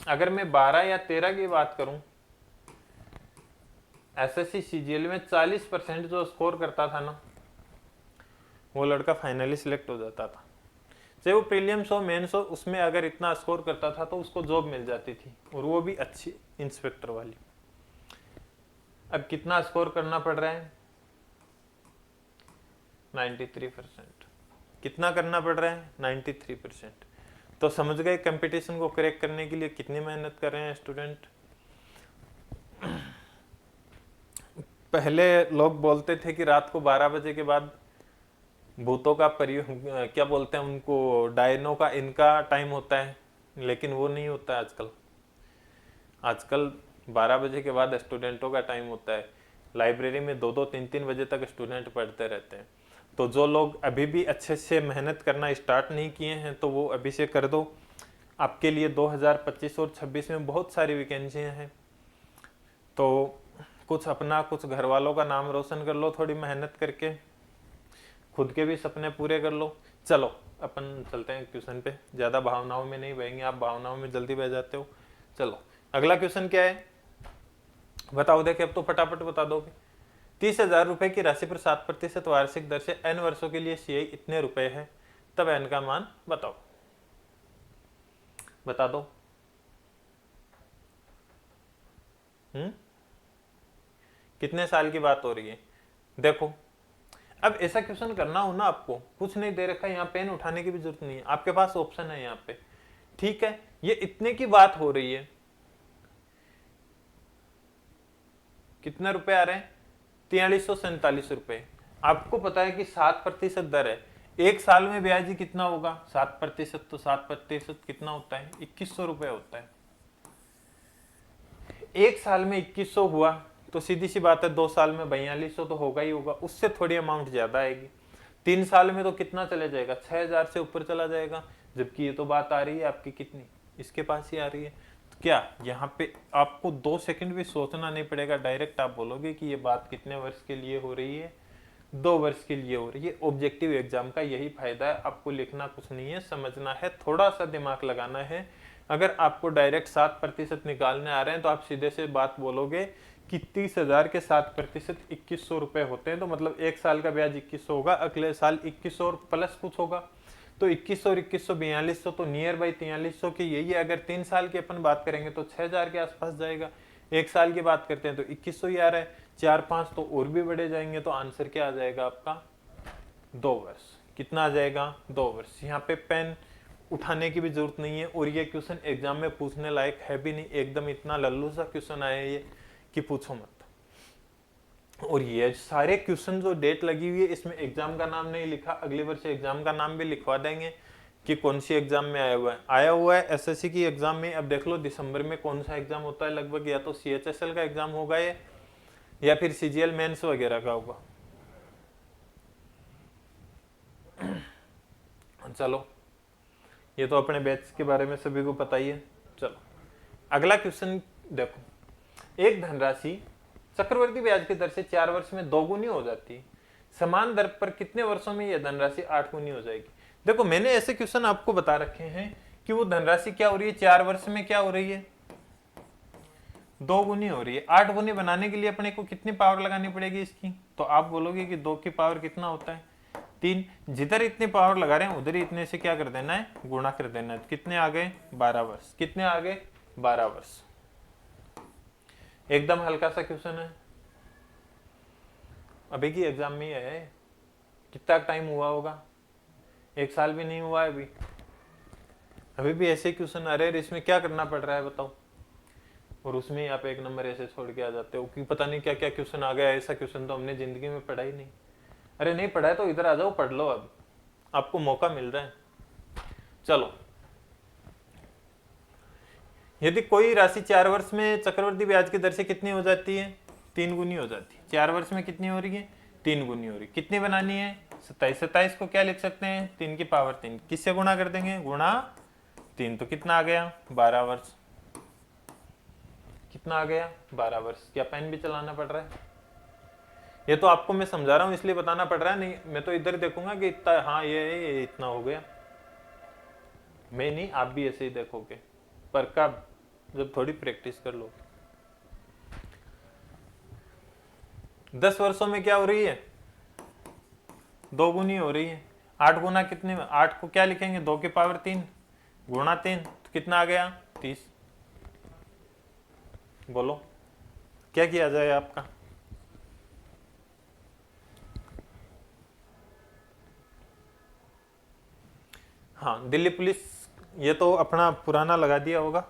अगर मैं 12 या 13 की बात करूं, एसएससी सीजीएल में 40% जो स्कोर करता था ना, वो लड़का फाइनली सिलेक्ट हो जाता था। चाहे वो प्रीलिम्स हो मेंस हो, उसमें अगर इतना स्कोर करता था तो उसको जॉब मिल जाती थी, और वो भी अच्छी इंस्पेक्टर वाली। अब कितना स्कोर करना पड़ रहा है? 93%। कितना करना पड़ रहा है? 93%। तो समझ गए कंपटीशन को क्रैक करने के लिए कितनी मेहनत कर रहे हैं स्टूडेंट। पहले लोग बोलते थे कि रात को 12 बजे के बाद भूतों का क्या बोलते हैं उनको, डायनो का इनका टाइम होता है, लेकिन वो नहीं होता है आजकल 12 बजे के बाद स्टूडेंटों का टाइम होता है। लाइब्रेरी में 2-2, 3-3 बजे तक स्टूडेंट पढ़ते रहते हैं। तो जो लोग अभी भी अच्छे से मेहनत करना स्टार्ट नहीं किए हैं तो वो अभी से कर दो। आपके लिए 2025 और 26 में बहुत सारी वैकेंसियां हैं, तो कुछ अपना कुछ घर वालों का नाम रोशन कर लो थोड़ी मेहनत करके, खुद के भी सपने पूरे कर लो। चलो अपन चलते हैं क्वेश्चन पे, ज़्यादा भावनाओं में नहीं बहेंगे, आप भावनाओं में जल्दी बह जाते हो। चलो अगला क्वेश्चन क्या है बताओ, देखे अब तो फटाफट बता दोगे। 30,000 रुपए की राशि पर 7% वार्षिक दर से n वर्षों के लिए CI इतने रुपए है, तब n का मान बताओ। बता दो। कितने साल की बात हो रही है? देखो अब ऐसा क्वेश्चन करना हो ना, आपको कुछ नहीं दे रखा है, यहाँ पेन उठाने की भी जरूरत नहीं है, आपके पास ऑप्शन है यहाँ पे, ठीक है। ये इतने की बात हो रही है, कितने रुपए आ रहे हैं? 4347 रुपए। आपको पता है कि 7% दर है, 1 साल में ब्याज ही कितना होगा? 7%, तो 7% कितना होता है? 2100 रुपए होता है। 1 साल में 2100 हुआ तो सीधी सी बात है 2 साल में 4200 तो होगा ही होगा, उससे थोड़ी अमाउंट ज्यादा आएगी। 3 साल में तो कितना चले जाएगा? 6000 से ऊपर चला जाएगा। जबकि ये तो बात आ रही है आपकी कितनी, इसके पास ही आ रही है। तो क्या यहाँ पे आपको 2 सेकंड भी सोचना नहीं पड़ेगा, डायरेक्ट आप बोलोगे कि ये बात कितने वर्ष के लिए हो रही है? 2 वर्ष के लिए हो रही है। ऑब्जेक्टिव एग्जाम का यही फायदा है, आपको लिखना कुछ नहीं है, समझना है, थोड़ा सा दिमाग लगाना है। अगर आपको डायरेक्ट 7% निकालने आ रहे हैं तो आप सीधे से बात बोलोगे कि 30,000 के 7% 2100 रुपए होते हैं, तो मतलब 1 साल का ब्याज 2100 होगा, अगले साल 2100 और प्लस कुछ होगा, तो 2100 और 2100 4200, तो नियर बाई 4300 की यही है। अगर 3 साल की अपन बात करेंगे तो 6000 के आसपास जाएगा। 1 साल की बात करते हैं तो 2100 ही आ रहा है, 4-5 तो और भी बढ़े जाएंगे। तो आंसर क्या आ जाएगा आपका? 2 वर्ष। कितना आ जाएगा? 2 वर्ष। यहाँ पे पेन उठाने की भी जरूरत नहीं है, और ये क्वेश्चन एग्जाम में पूछने लायक है भी नहीं, एकदम इतना लल्लू सा क्वेश्चन आया ये कि पूछो मत। और ये सारे क्वेश्चन जो डेट लगी हुई है इसमें एग्जाम का नाम नहीं लिखा, अगले वर्ष एग्जाम का नाम भी लिखवा देंगे कि कौन सी एग्जाम में आया हुआ है एसएससी की एग्जाम में। अब देख लो दिसंबर में कौन सा एग्जाम होता है, लगभग या तो CHSL का एग्जाम होगा ये, या फिर CGL मेंस वगैरह का होगा। चलो ये तो अपने बैच के बारे में सभी को पता ही है। चलो अगला क्वेश्चन देखो, एक धनराशि चक्रवर्ती ब्याज की दर से 4 वर्ष में 2 गुनी हो जाती, समान दर पर कितने वर्षों में यह धनराशि 8 गुनी हो जाएगी? देखो मैंने ऐसे क्वेश्चन आपको बता रखे हैं कि वो धनराशि क्या हो रही है 4 वर्ष में, क्या हो रही है 2 गुनी हो रही है। 8 गुनी बनाने के लिए अपने को कितनी पावर लगानी पड़ेगी इसकी? तो आप बोलोगे कि 2 की पावर कितना होता है? 3। जिधर इतनी पावर लगा रहे हैं उधर ही इतने से क्या कर देना है? गुणा कर देना है। कितने आ गए? 12 वर्ष। कितने आ गए? 12 वर्ष। एकदम हल्का सा क्वेश्चन है, अभी की एग्जाम में है। कितना टाइम हुआ होगा? 1 साल भी नहीं हुआ है अभी भी ऐसे क्वेश्चन आ रहे हैं। इसमें क्या करना पड़ रहा है बताओ? और उसमें आप 1 नंबर ऐसे छोड़ के आ जाते हो कि पता नहीं क्या क्या क्वेश्चन आ गया। ऐसा क्वेश्चन तो हमने जिंदगी में पढ़ा ही नहीं। अरे नहीं पढ़ा है तो इधर आ जाओ, पढ़ लो, अब आपको मौका मिल रहा है। चलो, यदि कोई राशि 4 वर्ष में चक्रवृद्धि ब्याज की दर से कितनी हो जाती है? 3 गुनी हो जाती है। 4 वर्ष में कितनी हो रही है? 3 गुनी हो रही है। कितनी बनानी है? 27। 27 को क्या लिख सकते हैं? 3 की पावर 3। किससे गुणा कर देंगे? गुणा 3। तो कितना आ गया? 12 वर्ष। कितना आ गया? 12 वर्ष। क्या पेन भी चलाना पड़ रहा है? ये तो आपको मैं समझा रहा हूं इसलिए बताना पड़ रहा है, नहीं मैं तो इधर देखूंगा कि इतना, हाँ ये इतना हो गया। मैं नहीं, आप भी ऐसे ही देखोगे, पर कब? जब थोड़ी प्रैक्टिस कर लो। 10 वर्षों में क्या हो रही है? 2 गुनी हो रही है। 8 गुना कितने में? 8 को क्या लिखेंगे? 2 की पावर 3 गुणा 3। तो कितना आ गया? 30। बोलो क्या किया जाए आपका? हाँ, दिल्ली पुलिस, ये तो अपना पुराना लगा दिया होगा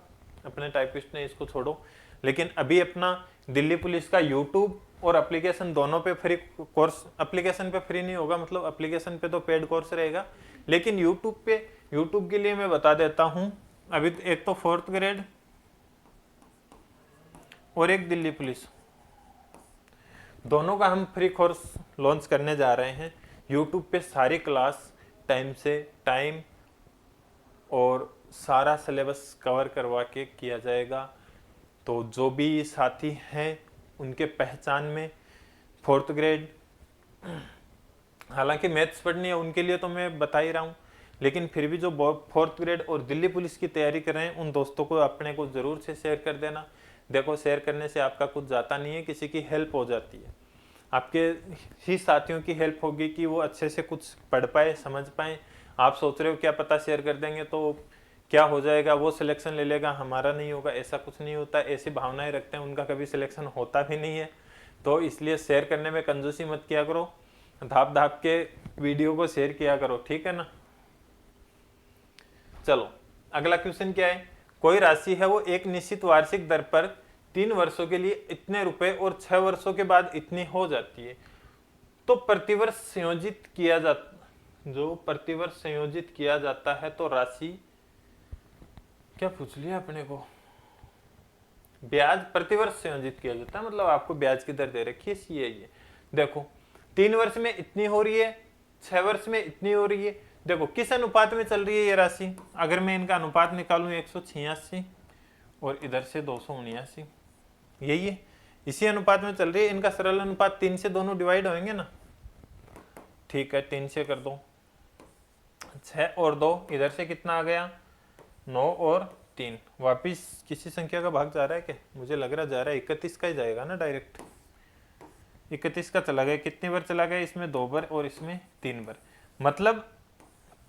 अपने टाइपिस्ट ने, इसको छोड़ो। लेकिन अभी अपना दिल्ली पुलिस का यूट्यूब और एप्लीकेशन दोनों पे फ्री कोर्स, एप्लीकेशन पे फ्री नहीं होगा, मतलब एप्लीकेशन पे तो पेड कोर्स रहेगा, लेकिन यूट्यूब पे, यूट्यूब के लिए मैं बता देता हूँ। अभी एक तो 4th ग्रेड और एक दिल्ली पुलिस, दोनों का हम फ्री कोर्स लॉन्च करने जा रहे हैं। यूट्यूब पे सारी क्लास टाइम से टाइम और सारा सिलेबस कवर करवा के किया जाएगा। तो जो भी साथी हैं उनके पहचान में 4th ग्रेड, हालांकि मैथ्स पढ़नी है उनके लिए तो मैं बता ही रहा हूँ, लेकिन फिर भी जो 4th ग्रेड और दिल्ली पुलिस की तैयारी कर रहे हैं उन दोस्तों को अपने को ज़रूर से शेयर कर देना। देखो, शेयर करने से आपका कुछ जाता नहीं है, किसी की हेल्प हो जाती है, आपके ही साथियों की हेल्प होगी कि वो अच्छे से कुछ पढ़ पाए, समझ पाए। आप सोच रहे हो क्या पता शेयर कर देंगे तो क्या हो जाएगा, वो सिलेक्शन ले लेगा, हमारा नहीं होगा, ऐसा कुछ नहीं होता। ऐसी भावनाएं रखते हैं, उनका कभी सिलेक्शन होता भी नहीं है। तो इसलिए शेयर करने में कंजूसी मत किया करो, धाप धाप के वीडियो को शेयर किया करो, ठीक है ना। चलो, अगला क्वेश्चन क्या है? कोई राशि है वो एक निश्चित वार्षिक दर पर 3 वर्षों के लिए इतने रुपए और 6 वर्षों के बाद इतनी हो जाती है। तो प्रतिवर्ष संयोजित किया जाता, जो प्रतिवर्ष संयोजित किया जाता है, तो राशि क्या पूछ लिया अपने को? ब्याज प्रतिवर्ष संयोजित किया जाता है, मतलब आपको ब्याज की दर दे रखी है सी है। ये देखो, 3 वर्ष में इतनी हो रही है, 6 वर्ष में इतनी हो रही है। देखो किस अनुपात में चल रही है ये राशि? अगर मैं इनका अनुपात निकालूं 186 और इधर से 279, यही है, इसी अनुपात में चल रही है। इनका सरल अनुपात 3 से दोनों डिवाइड होंगे ना, ठीक है, 3 से कर दो, 6 और 2, इधर से कितना आ गया? 9 और 3, वापिस किसी संख्या का भाग जा रहा है क्या? मुझे लग रहा जा रहा है 31 का ही जाएगा ना, डायरेक्ट 31 का चला गया। कितनी बार चला गया? इसमें 2 बार और इसमें 3 बार। मतलब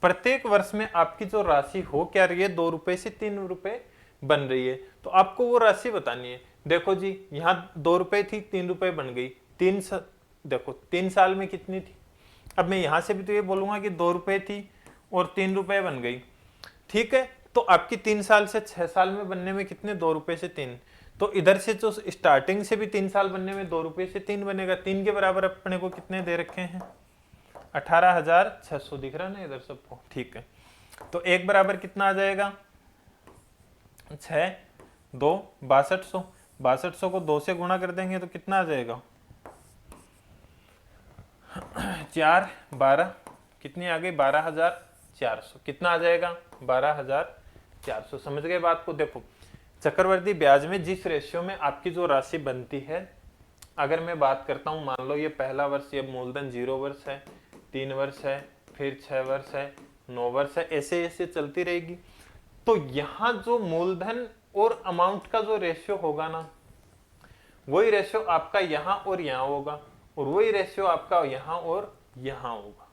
प्रत्येक वर्ष में आपकी जो राशि हो क्या रही है, 2 रुपए से 3 रुपए बन रही है। तो आपको वो राशि बतानी है। देखो जी, यहाँ 2 रुपए थी, 3 रुपए बन गई। देखो 3 साल में कितनी थी? अब मैं यहां से भी तो ये बोलूंगा कि 2 रुपए थी और 3 रुपए बन गई, ठीक है। तो आपकी 3 साल से 6 साल में बनने में कितने? 2 रुपए से 3। तो इधर से जो स्टार्टिंग से भी 3 साल बनने में 2 रुपए से 3 बनेगा। 3 के बराबर अपने को कितने दे रखे हैं? 18,600 दिख रहा है ना इधर सबको, ठीक है। तो 1 बराबर कितना आ जाएगा? 6, 2, 6200। 6200 को 2 से गुणा कर देंगे तो कितना आ जाएगा? 4, 12, कितनी आ गई? 12,400। कितना आ जाएगा? 12,400। समझ गए बात को? देखो, चक्रवर्ती ब्याज में जिस रेशियो में आपकी जो राशि बनती है, अगर मैं बात करता हूं, मान लो ये पहला वर्ष, ये मूलधन 0 वर्ष है, 3 वर्ष है, फिर 6 वर्ष है, 9 वर्ष है, ऐसे ऐसे चलती रहेगी। तो यहां जो मूलधन और अमाउंट का जो रेशियो होगा ना, वही रेशियो आपका यहाँ और यहाँ होगा, और वही रेशियो आपका यहाँ और यहाँ होगा।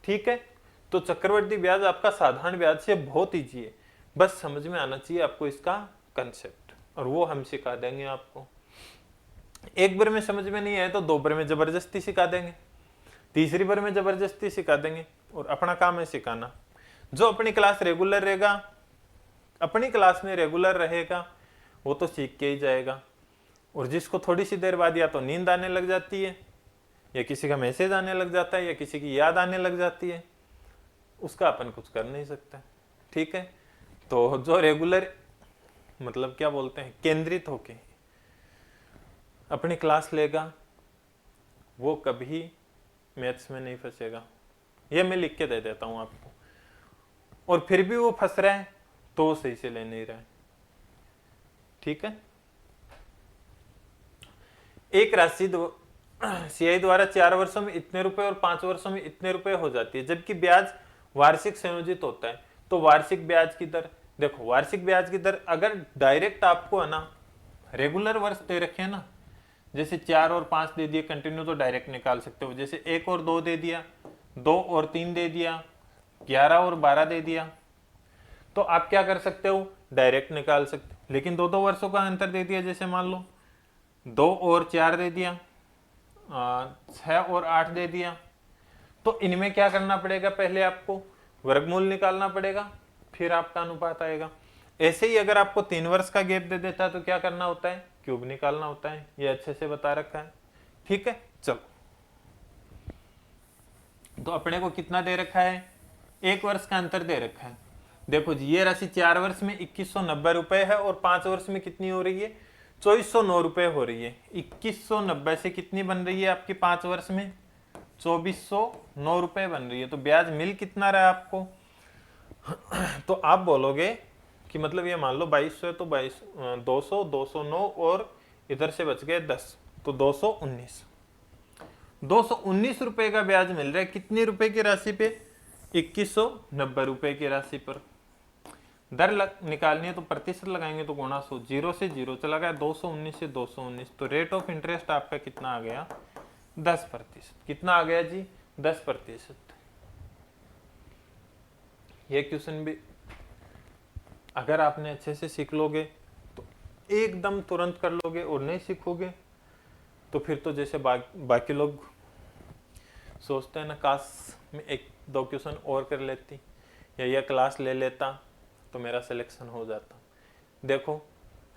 ठीक है, तो चक्रवर्ती ब्याज आपका साधारण ब्याज से बहुत ईजी है, बस समझ में आना चाहिए आपको इसका कंसेप्ट, और वो हम सिखा देंगे आपको। एक बार में समझ में नहीं आए तो दो बार में जबरदस्ती सिखा देंगे, तीसरी बार में जबरदस्ती सिखा देंगे, और अपना काम है सिखाना। जो अपनी क्लास रेगुलर रहेगा, अपनी क्लास में रेगुलर रहेगा, वो तो सीख के ही जाएगा। और जिसको थोड़ी सी देर बाद या तो नींद आने लग जाती है, या किसी का मैसेज आने लग जाता है, या किसी की याद आने लग जाती है, उसका अपन कुछ कर नहीं सकता। ठीक है, तो जो रेगुलर मतलब क्या बोलते हैं, केंद्रित होके अपनी क्लास लेगा, वो कभी मैथ्स में नहीं फंसेगा। ये मैं लिख के दे देता हूं आपको। और फिर भी वो फंस रहा है तो वो सही से ले नहीं रहा है। ठीक है, एक राशि सीआई द्वारा 4 वर्षों में इतने रुपए और 5 वर्षों में इतने रुपए हो जाती है, जबकि ब्याज वार्षिक संयोजित होता है। तो वार्षिक ब्याज की दर देखो, वार्षिक ब्याज की दर अगर डायरेक्ट आपको है ना रेगुलर वर्ष दे रखे हैं ना, जैसे 4 और 5 दे दिए कंटिन्यू, तो डायरेक्ट निकाल सकते हो। जैसे 1 और 2 दे दिया, 2 और 3 दे दिया, 11 और 12 दे दिया, तो आप क्या कर सकते हो, डायरेक्ट निकाल सकते हो। लेकिन 2-2 वर्षों का अंतर दे दिया, जैसे मान लो 2 और 4 दे दिया, 6 और 8 दे दिया, तो इनमें क्या करना पड़ेगा, पहले आपको वर्गमूल निकालना पड़ेगा, फिर आपका अनुपात आएगा। ऐसे ही अगर आपको 3 वर्ष का गैप दे देता है तो क्या करना होता है, क्यूब निकालना होता है। ये अच्छे से बता रखा है। ठीक है, चलो, तो अपने को कितना दे रखा है, 1 वर्ष का अंतर दे रखा है। देखो जी, ये राशि 4 वर्ष में 2190 रुपए है, और 5 वर्ष में कितनी हो रही है, 2409 रुपए हो रही है। 2190 से कितनी बन रही है आपकी 5 वर्ष में, 2409 रुपए बन रही है। तो ब्याज मिल कितना रहा है आपको तो आप बोलोगे कि मतलब ये मान लो 2200 है, तो 200, 209 और इधर से बच गए 10, तो 219 रुपए का ब्याज मिल रहा है। कितने रुपए की राशि पे, 2190 रुपए की राशि पर। दर निकालनी है तो प्रतिशत लगाएंगे, तो गुणा 100, 0 से 0 चला गया, 219 से 219, तो रेट ऑफ इंटरेस्ट आपका कितना आ गया, 10%। कितना आ गया जी, 10%। ये क्वेश्चन भी अगर आपने अच्छे से सीख लोगे तो एकदम तुरंत कर लोगे, और नहीं सीखोगे तो फिर तो जैसे बाकी लोग सोचते हैं ना, काश मैं 1-2 क्वेश्चन और कर लेती या यह क्लास ले लेता तो मेरा सिलेक्शन हो जाता। देखो,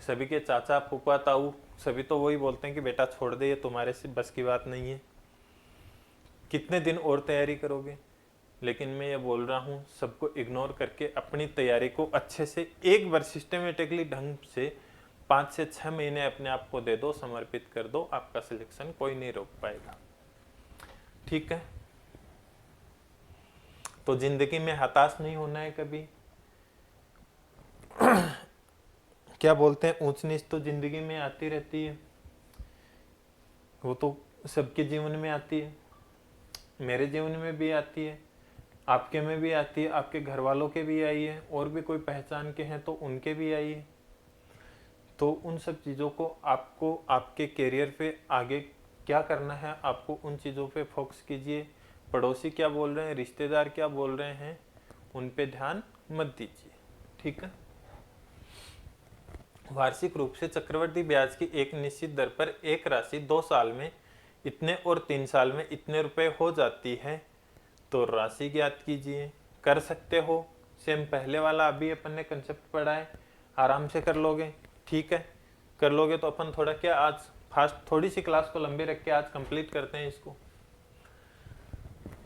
सभी के चाचा फूफा ताऊ सभी तो वही बोलते हैं कि बेटा छोड़ दे, ये तुम्हारे से बस की बात नहीं है, कितने दिन और तैयारी करोगे। लेकिन मैं ये बोल रहा हूँ, सबको इग्नोर करके अपनी तैयारी को अच्छे से एक बार सिस्टमेटिकली ढंग से 5 से 6 महीने अपने आप को दे दो, समर्पित कर दो, आपका सिलेक्शन कोई नहीं रोक पाएगा। ठीक है, तो जिंदगी में हताश नहीं होना है कभी। क्या बोलते हैं, ऊंच नीच तो जिंदगी में आती रहती है, वो तो सबके जीवन में आती है, मेरे जीवन में भी आती है, आपके में भी आती है, आपके घर वालों के भी आई है, और भी कोई पहचान के हैं तो उनके भी आई है। तो उन सब चीज़ों को आपको आपके करियर पे आगे क्या करना है, आपको उन चीज़ों पे फोकस कीजिए। पड़ोसी क्या बोल रहे हैं, रिश्तेदार क्या बोल रहे हैं, उन पे ध्यान मत दीजिए। ठीक है, वार्षिक रूप से चक्रवर्ती ब्याज की एक निश्चित दर पर एक राशि 2 साल में इतने और 3 साल में इतने रुपए हो जाती है, तो राशि ज्ञात कीजिए। कर सकते हो, सेम पहले वाला अभी अपन ने कंसेप्ट पढ़ा है, आराम से कर लोगे। ठीक है, कर लोगे तो अपन थोड़ा क्या आज फास्ट थोड़ी सी क्लास को लंबी रख के आज कंप्लीट करते हैं इसको।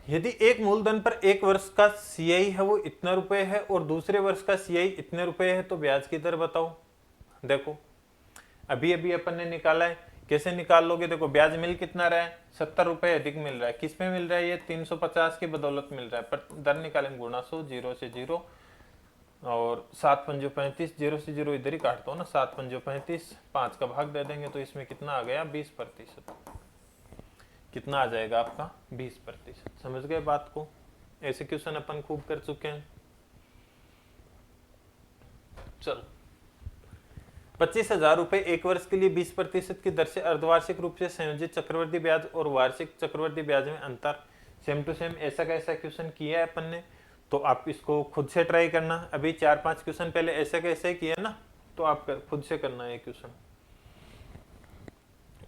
यदि एक मूलधन पर 1 वर्ष का सीआई है वो इतना रुपए है, और दूसरे वर्ष का सीआई इतने रुपए है, तो ब्याज की दर बताओ। देखो, अभी अभी अपन ने निकाला है, कैसे निकाल लोगे, देखो ब्याज मिल कितना रहा है, 70 रुपए अधिक मिल रहा है। किस में मिल रहा है, ये 350 की बदौलत मिल रहा है। पर दर निकालेंगे, गुणा 100, 0 से 0, और 7 पंजो 35, 0 से 0 इधर ही काट दो ना, 7 पंजो 35, 5 का भाग दे देंगे, तो इसमें कितना आ गया, 20%। कितना आ जाएगा आपका, 20%। समझ गए बात को। ऐसे क्वेश्चन अपन खूब कर चुके हैं। चलो, 25,000 रुपए एक वर्ष के लिए 20% की दर से अर्धवार्षिक रूप से संयोजित चक्रवर्ती ब्याज और वार्षिक चक्रवर्ती ब्याज में अंतर सेम टू सेम ऐसा कैसा क्वेश्चन किया है अपन ने, तो आप इसको खुद से ट्राई करना। अभी 4-5 क्वेश्चन पहले ऐसे कैसे किया ना, तो आप खुद से करना है क्वेश्चन।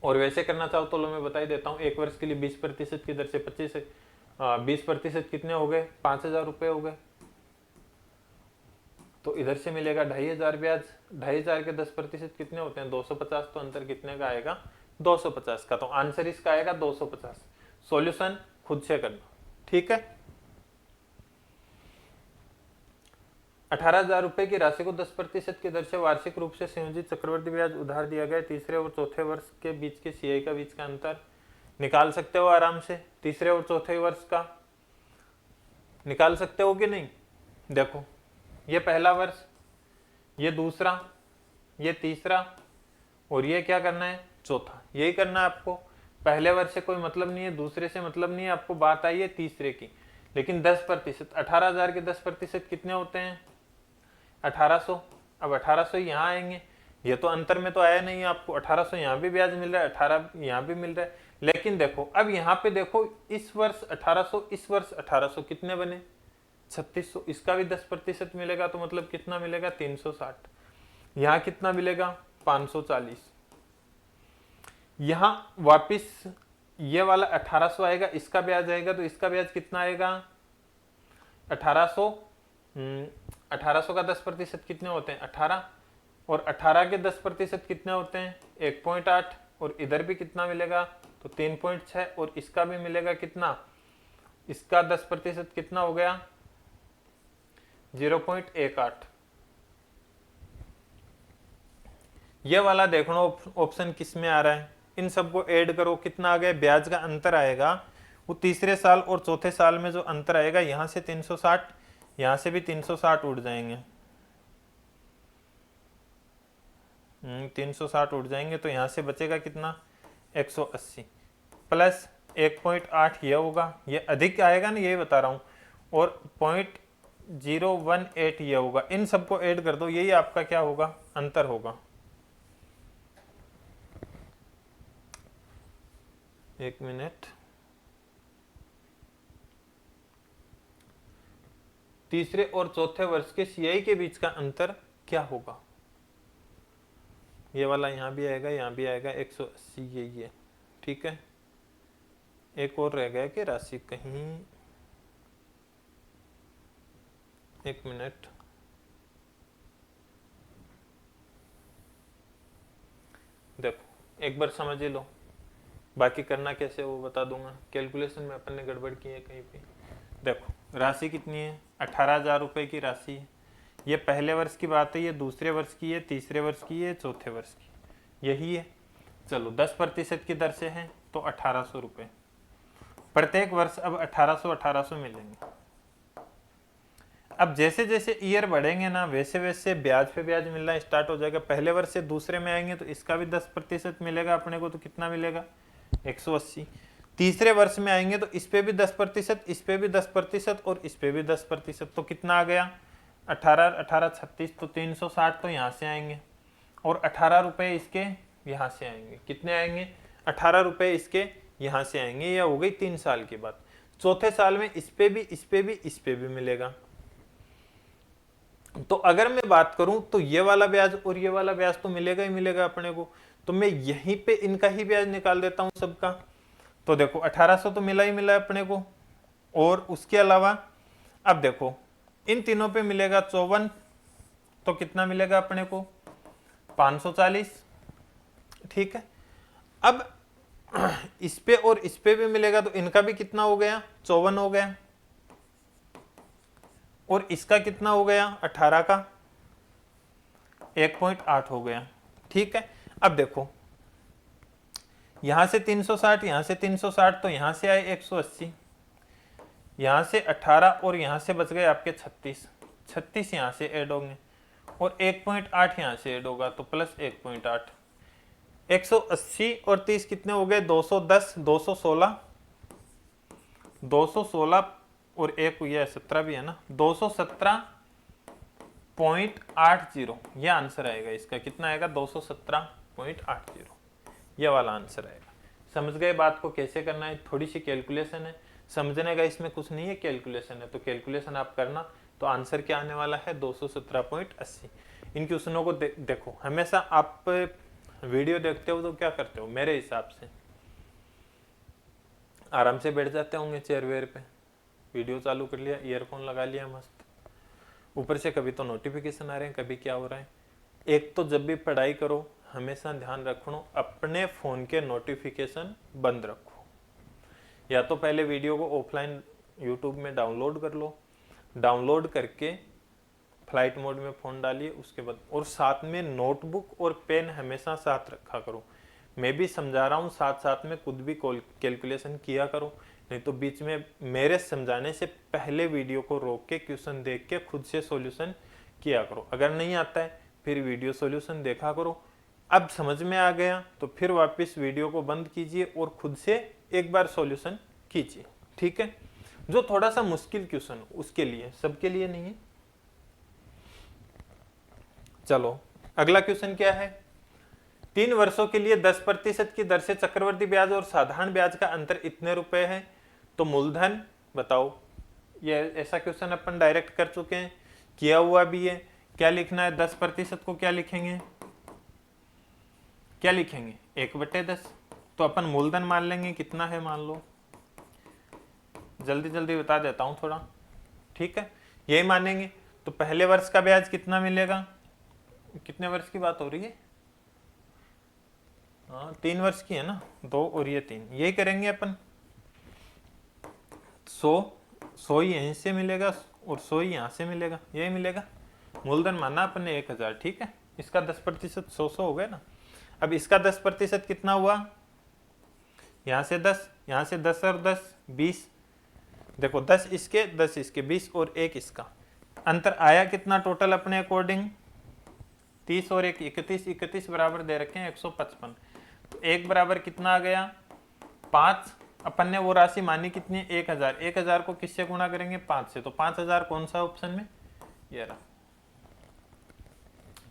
और वैसे करना चाहो तो लो मैं बता ही देता हूँ। एक वर्ष के लिए 20% की दर से 20% कितने हो गए, 5,000 रुपए हो गए। तो इधर से मिलेगा 2,500 ब्याज, 2,500 के 10% कितने होते हैं, 250। तो अंतर कितने का आएगा, 250 का। तो आंसर इसका आएगा 250। सॉल्यूशन खुद से करना, ठीक है। 18,000 रुपए की राशि को 10% की दर से वार्षिक रूप से संयोजित चक्रवर्ती ब्याज उधार दिया गया। तीसरे और चौथे वर्ष के बीच के सीआई का बीच का अंतर निकाल सकते हो आराम से। तीसरे और चौथे वर्ष का निकाल सकते हो कि नहीं। देखो ये पहला वर्ष, ये दूसरा, ये तीसरा, और ये क्या करना है, चौथा। यही करना है आपको। पहले वर्ष से कोई मतलब नहीं है, दूसरे से मतलब नहीं है, आपको बात आई है तीसरे की। लेकिन 10%, 18,000 के 10% कितने होते हैं, 1800। अब 1800 यहाँ आएंगे, ये तो अंतर में तो आया नहीं है आपको। 1800 यहाँ भी ब्याज मिल रहा है, 18 यहाँ भी मिल रहा है। लेकिन देखो अब यहाँ पे देखो, इस वर्ष 1800, इस वर्ष 1800, कितने बने, 3600। इसका भी 10% मिलेगा तो मतलब कितना मिलेगा, 360। यहाँ कितना मिलेगा, 540। यहाँ वापिस ये वाला 1800 आएगा, इसका ब्याज आएगा, तो इसका ब्याज कितना आएगा, 1800। 1800 का 10% कितने होते हैं, 18। और 18 के 10% कितने होते हैं, 1.8। और इधर भी कितना मिलेगा, तो 3.6। और इसका भी मिलेगा कितना, इसका 10% कितना हो गया, 0.18। ये वाला देखना ऑप्शन किस में आ रहा है, इन सबको ऐड करो, कितना आ गया, ब्याज का अंतर आएगा वो तीसरे साल और चौथे साल में जो अंतर आएगा, यहां से 360, यहां से भी 360 उड़ जाएंगे। 360 उड़ जाएंगे, तो यहां से बचेगा कितना, 180 प्लस 1.8 ये होगा, ये अधिक आएगा ना, यही बता रहा हूं। और 0.018 ये होगा। इन सबको ऐड कर दो, यही आपका क्या होगा, अंतर होगा। एक मिनट। तीसरे और चौथे वर्ष के सीआई के बीच का अंतर क्या होगा, ये वाला यहां भी आएगा, यहां भी आएगा, 180 यही है, ठीक है। एक और रह गया कि राशि कहीं, एक मिनट। देखो एक बार समझ ही लो, बाकी करना कैसे वो बता दूंगा। कैलकुलेशन में अपन ने गड़बड़ की है कहीं पे। देखो राशि कितनी है, 18,000 रुपए की राशि है। ये पहले वर्ष की बात है, ये दूसरे वर्ष की है, तीसरे वर्ष की है, चौथे वर्ष की, यही है। चलो 10% की दर से है तो 1800 रुपये प्रत्येक वर्ष। अब 1800 मिलेंगे। अब जैसे जैसे ईयर बढ़ेंगे ना, वैसे वैसे ब्याज पे ब्याज मिलना स्टार्ट हो जाएगा। पहले वर्ष से दूसरे में आएंगे तो इसका भी 10% मिलेगा अपने को, तो कितना मिलेगा, 180। तीसरे वर्ष में आएंगे तो इस पे भी 10%, इस पे भी 10% और इस पे भी 10%, तो कितना आ गया, 18 36, तो 360 तो यहाँ से आएंगे। और 18 रुपये इसके यहाँ से आएंगे, कितने आएंगे, 18 रुपये इसके यहाँ से आएंगे। यह हो गई 3 साल की बात। चौथे साल में इस पे भी, इस पे भी, इस पे भी मिलेगा। तो अगर मैं बात करूं तो ये वाला ब्याज और ये वाला ब्याज तो मिलेगा ही मिलेगा अपने को। तो मैं यहीं पे इनका ही ब्याज निकाल देता हूं सबका। तो देखो 1800 तो मिला ही मिला अपने को, और उसके अलावा अब देखो इन तीनों पे मिलेगा 54, तो कितना मिलेगा अपने को, 540, ठीक है। अब इस पे और इस पे भी मिलेगा, तो इनका भी कितना हो गया, 54 हो गया। और इसका कितना हो गया, 18 का 1.8 हो गया, ठीक है। अब देखो यहां से 360, यहां से 360, तो यहां से आए 180, यहां से 18 और यहां से बच गए आपके 36 यहां से ऐड होंगे, और 1.8 यहां से ऐड होगा, तो प्लस 1.8। 180 और 30 कितने हो गए, 210, 216 और एक ये 17 भी है ना, 217 217.80 ये आंसर आएगा इसका। कितना आएगा? 217.80 ये वाला आंसर आएगा। समझ गए बात को कैसे करना है? थोड़ी सी कैलकुलेशन है, समझने का इसमें कुछ नहीं है, कैलकुलेशन है। तो कैलकुलेशन आप करना, तो आंसर क्या आने वाला है? 217.80। इन क्वेश्चनों को देखो, हमेशा आप वीडियो देखते हो तो क्या करते हो? मेरे हिसाब से आराम से बैठ जाते होंगे चेयर वेयर पे, वीडियो चालू कर लिया, ईयरफोन लगा लिया मस्त, ऊपर से कभी तो नोटिफिकेशन आ रहे हैं, कभी क्या हो रहा है। एक तो जब भी पढ़ाई करो हमेशा ध्यान रखो अपने फ़ोन के नोटिफिकेशन बंद रखो। या तो पहले वीडियो को ऑफलाइन यूट्यूब में डाउनलोड कर लो, डाउनलोड करके फ्लाइट मोड में फ़ोन डालिए उसके बाद, और साथ में नोटबुक और पेन हमेशा साथ रखा करो। मैं भी समझा रहा हूँ, साथ साथ में खुद भी कैलकुलेशन किया करो, नहीं तो बीच में मेरे समझाने से पहले वीडियो को रोक के क्वेश्चन देख के खुद से सॉल्यूशन किया करो। अगर नहीं आता है फिर वीडियो सॉल्यूशन देखा करो, अब समझ में आ गया तो फिर वापस वीडियो को बंद कीजिए और खुद से एक बार सॉल्यूशन कीजिए, ठीक है। जो थोड़ा सा मुश्किल क्वेश्चन उसके लिए, सबके लिए नहीं है। चलो अगला क्वेश्चन क्या है? 3 वर्षों के लिए 10% की दर से चक्रवर्ती ब्याज और साधारण ब्याज का अंतर इतने रुपए है, तो मूलधन बताओ। ये ऐसा क्वेश्चन अपन डायरेक्ट कर चुके हैं, किया हुआ भी है। क्या लिखना है? 10% को क्या लिखेंगे? क्या लिखेंगे? 1/10। तो अपन मूलधन मान लेंगे, कितना है मान लो, जल्दी जल्दी बता देता हूं थोड़ा, ठीक है। यही मानेंगे तो पहले वर्ष का ब्याज कितना मिलेगा? कितने वर्ष की बात हो रही है? हाँ 3 वर्ष की है ना, 2 और ये 3, यही करेंगे अपन। 100 ही यहीं से मिलेगा और 100 ही यहाँ से मिलेगा, यही मिलेगा। मूलधन माना अपन ने 1000, ठीक है। इसका 10% 100 हो गया ना। अब इसका 10% कितना हुआ? यहाँ से 10, यहाँ से 10 और 10 20। देखो 10 इसके 10 इसके 20 और 1 इसका, अंतर आया कितना टोटल अपने अकॉर्डिंग? 30 और 1 31, 31 बराबर दे रखे हैं 155। तो 1 बराबर कितना आ गया? 5। अपन ने वो राशि मानी कितनी? 1000। 1000 को किससे गुणा करेंगे? 5 से। तो 5000 कौन सा ऑप्शन में? ये रहा।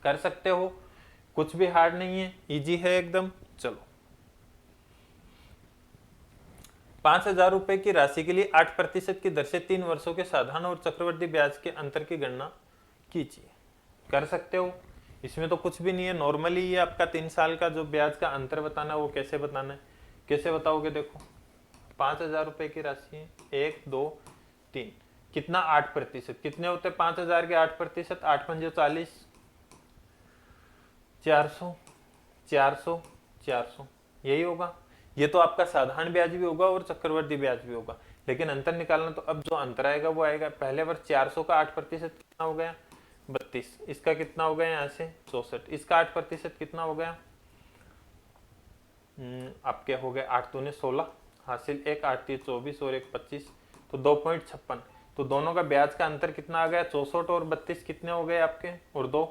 कर सकते हो, कुछ भी हार्ड नहीं है, इजी है एकदम। चलो 5000 रुपए की राशि के लिए 8% की दर से 3 वर्षों के साधारण और चक्रवृद्धि ब्याज के अंतर की गणना कीजिए। कर सकते हो, इसमें तो कुछ भी नहीं है, नॉर्मली ये आपका 3 साल का जो ब्याज का अंतर बताना है वो कैसे बताना है, कैसे बताओगे? देखो 5000 रुपए की राशि है, 1 2 3, कितना? 8%। कितने होते 5000 के 8%? 8 पंजे 40, 400 400 400, यही होगा। ये तो आपका साधारण ब्याज भी होगा और चक्रवृद्धि ब्याज भी होगा, लेकिन अंतर निकालना, तो अब जो अंतर आएगा वो आएगा। पहले वर्ष 400 का 8% कितना हो गया? 32। इसका कितना हो गया? यहाँ से 64। इसका 8% कितना हो गया? आपके हो गए 8 दूने 16, हासिल 1, 8 3 24 और 1 25, तो 2.56। तो दोनों का ब्याज का अंतर कितना आ गया? 64 और 32 कितने हो गए आपके? और 2,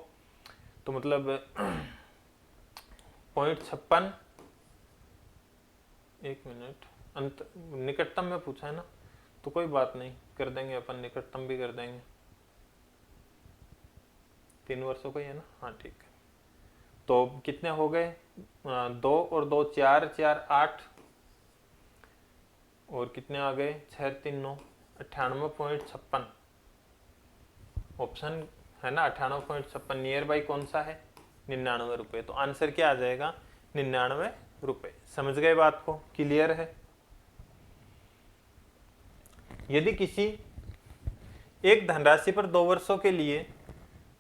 तो मतलब 0.56। एक मिनट, अंत निकटतम में पूछा है ना, तो कोई बात नहीं, कर देंगे अपन, निकटतम भी कर देंगे। 3 वर्षों का ही है ना, हाँ ठीक है। तो कितने हो गए? 2 और 2 4, 4 8, और कितने आ गए? 6 3 9, 98.56 ऑप्शन है ना, 98.56। नियर बाई कौन सा है? 99 रुपए। तो आंसर क्या आ जाएगा? 99 रुपए। समझ गए बात को? क्लियर है? यदि किसी एक धनराशि पर 2 वर्षों के लिए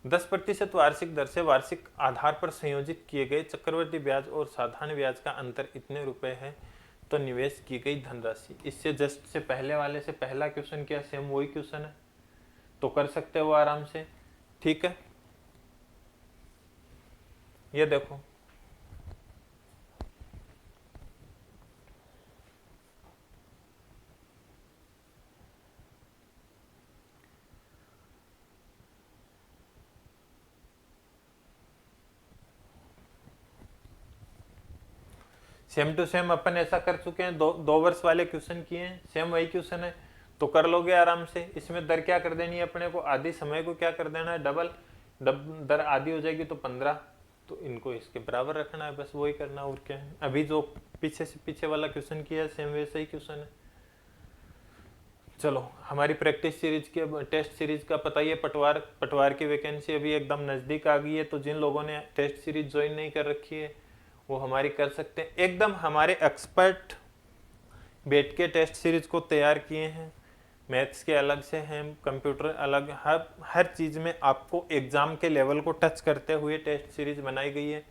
10% वार्षिक दर से वार्षिक आधार पर संयोजित किए गए चक्रवृद्धि ब्याज और साधारण ब्याज का अंतर इतने रुपए है, तो निवेश की गई धनराशि। इससे जस्ट से पहले वाले से पहला क्वेश्चन क्या, सेम वही क्वेश्चन है, तो कर सकते हो आराम से, ठीक है। ये देखो सेम टू सेम अपन ऐसा कर चुके हैं, 2 वर्ष वाले क्वेश्चन किए हैं, सेम वही क्वेश्चन है, तो कर लोगे आराम से। इसमें दर क्या कर देनी है अपने को? आधी समय को क्या कर देना है? डबल। दर आधी हो जाएगी तो 15, तो इनको इसके बराबर रखना है, बस वही करना और क्या है। अभी जो पीछे से पीछे वाला क्वेश्चन किया सेम वैसा ही क्वेश्चन है। चलो हमारी प्रैक्टिस सीरीज के टेस्ट सीरीज का पता ही है, पटवार की वैकेंसी अभी एकदम नज़दीक आ गई है, तो जिन लोगों ने टेस्ट सीरीज ज्वाइन नहीं कर रखी है वो हमारी कर सकते हैं। एकदम हमारे एक्सपर्ट बैठ के टेस्ट सीरीज को तैयार किए हैं, मैथ्स के अलग से हैं, कंप्यूटर अलग, हर चीज़ में आपको एग्ज़ाम के लेवल को टच करते हुए टेस्ट सीरीज बनाई गई है।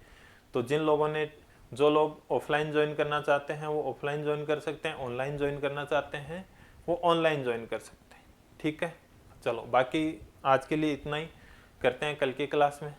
तो जिन लोगों ने, जो लोग ऑफलाइन ज्वाइन करना चाहते हैं वो ऑफलाइन ज्वाइन कर सकते हैं, ऑनलाइन ज्वाइन करना चाहते हैं वो ऑनलाइन ज्वाइन कर सकते हैं। ठीक है, चलो बाकी आज के लिए इतना ही, करते हैं कल की क्लास में।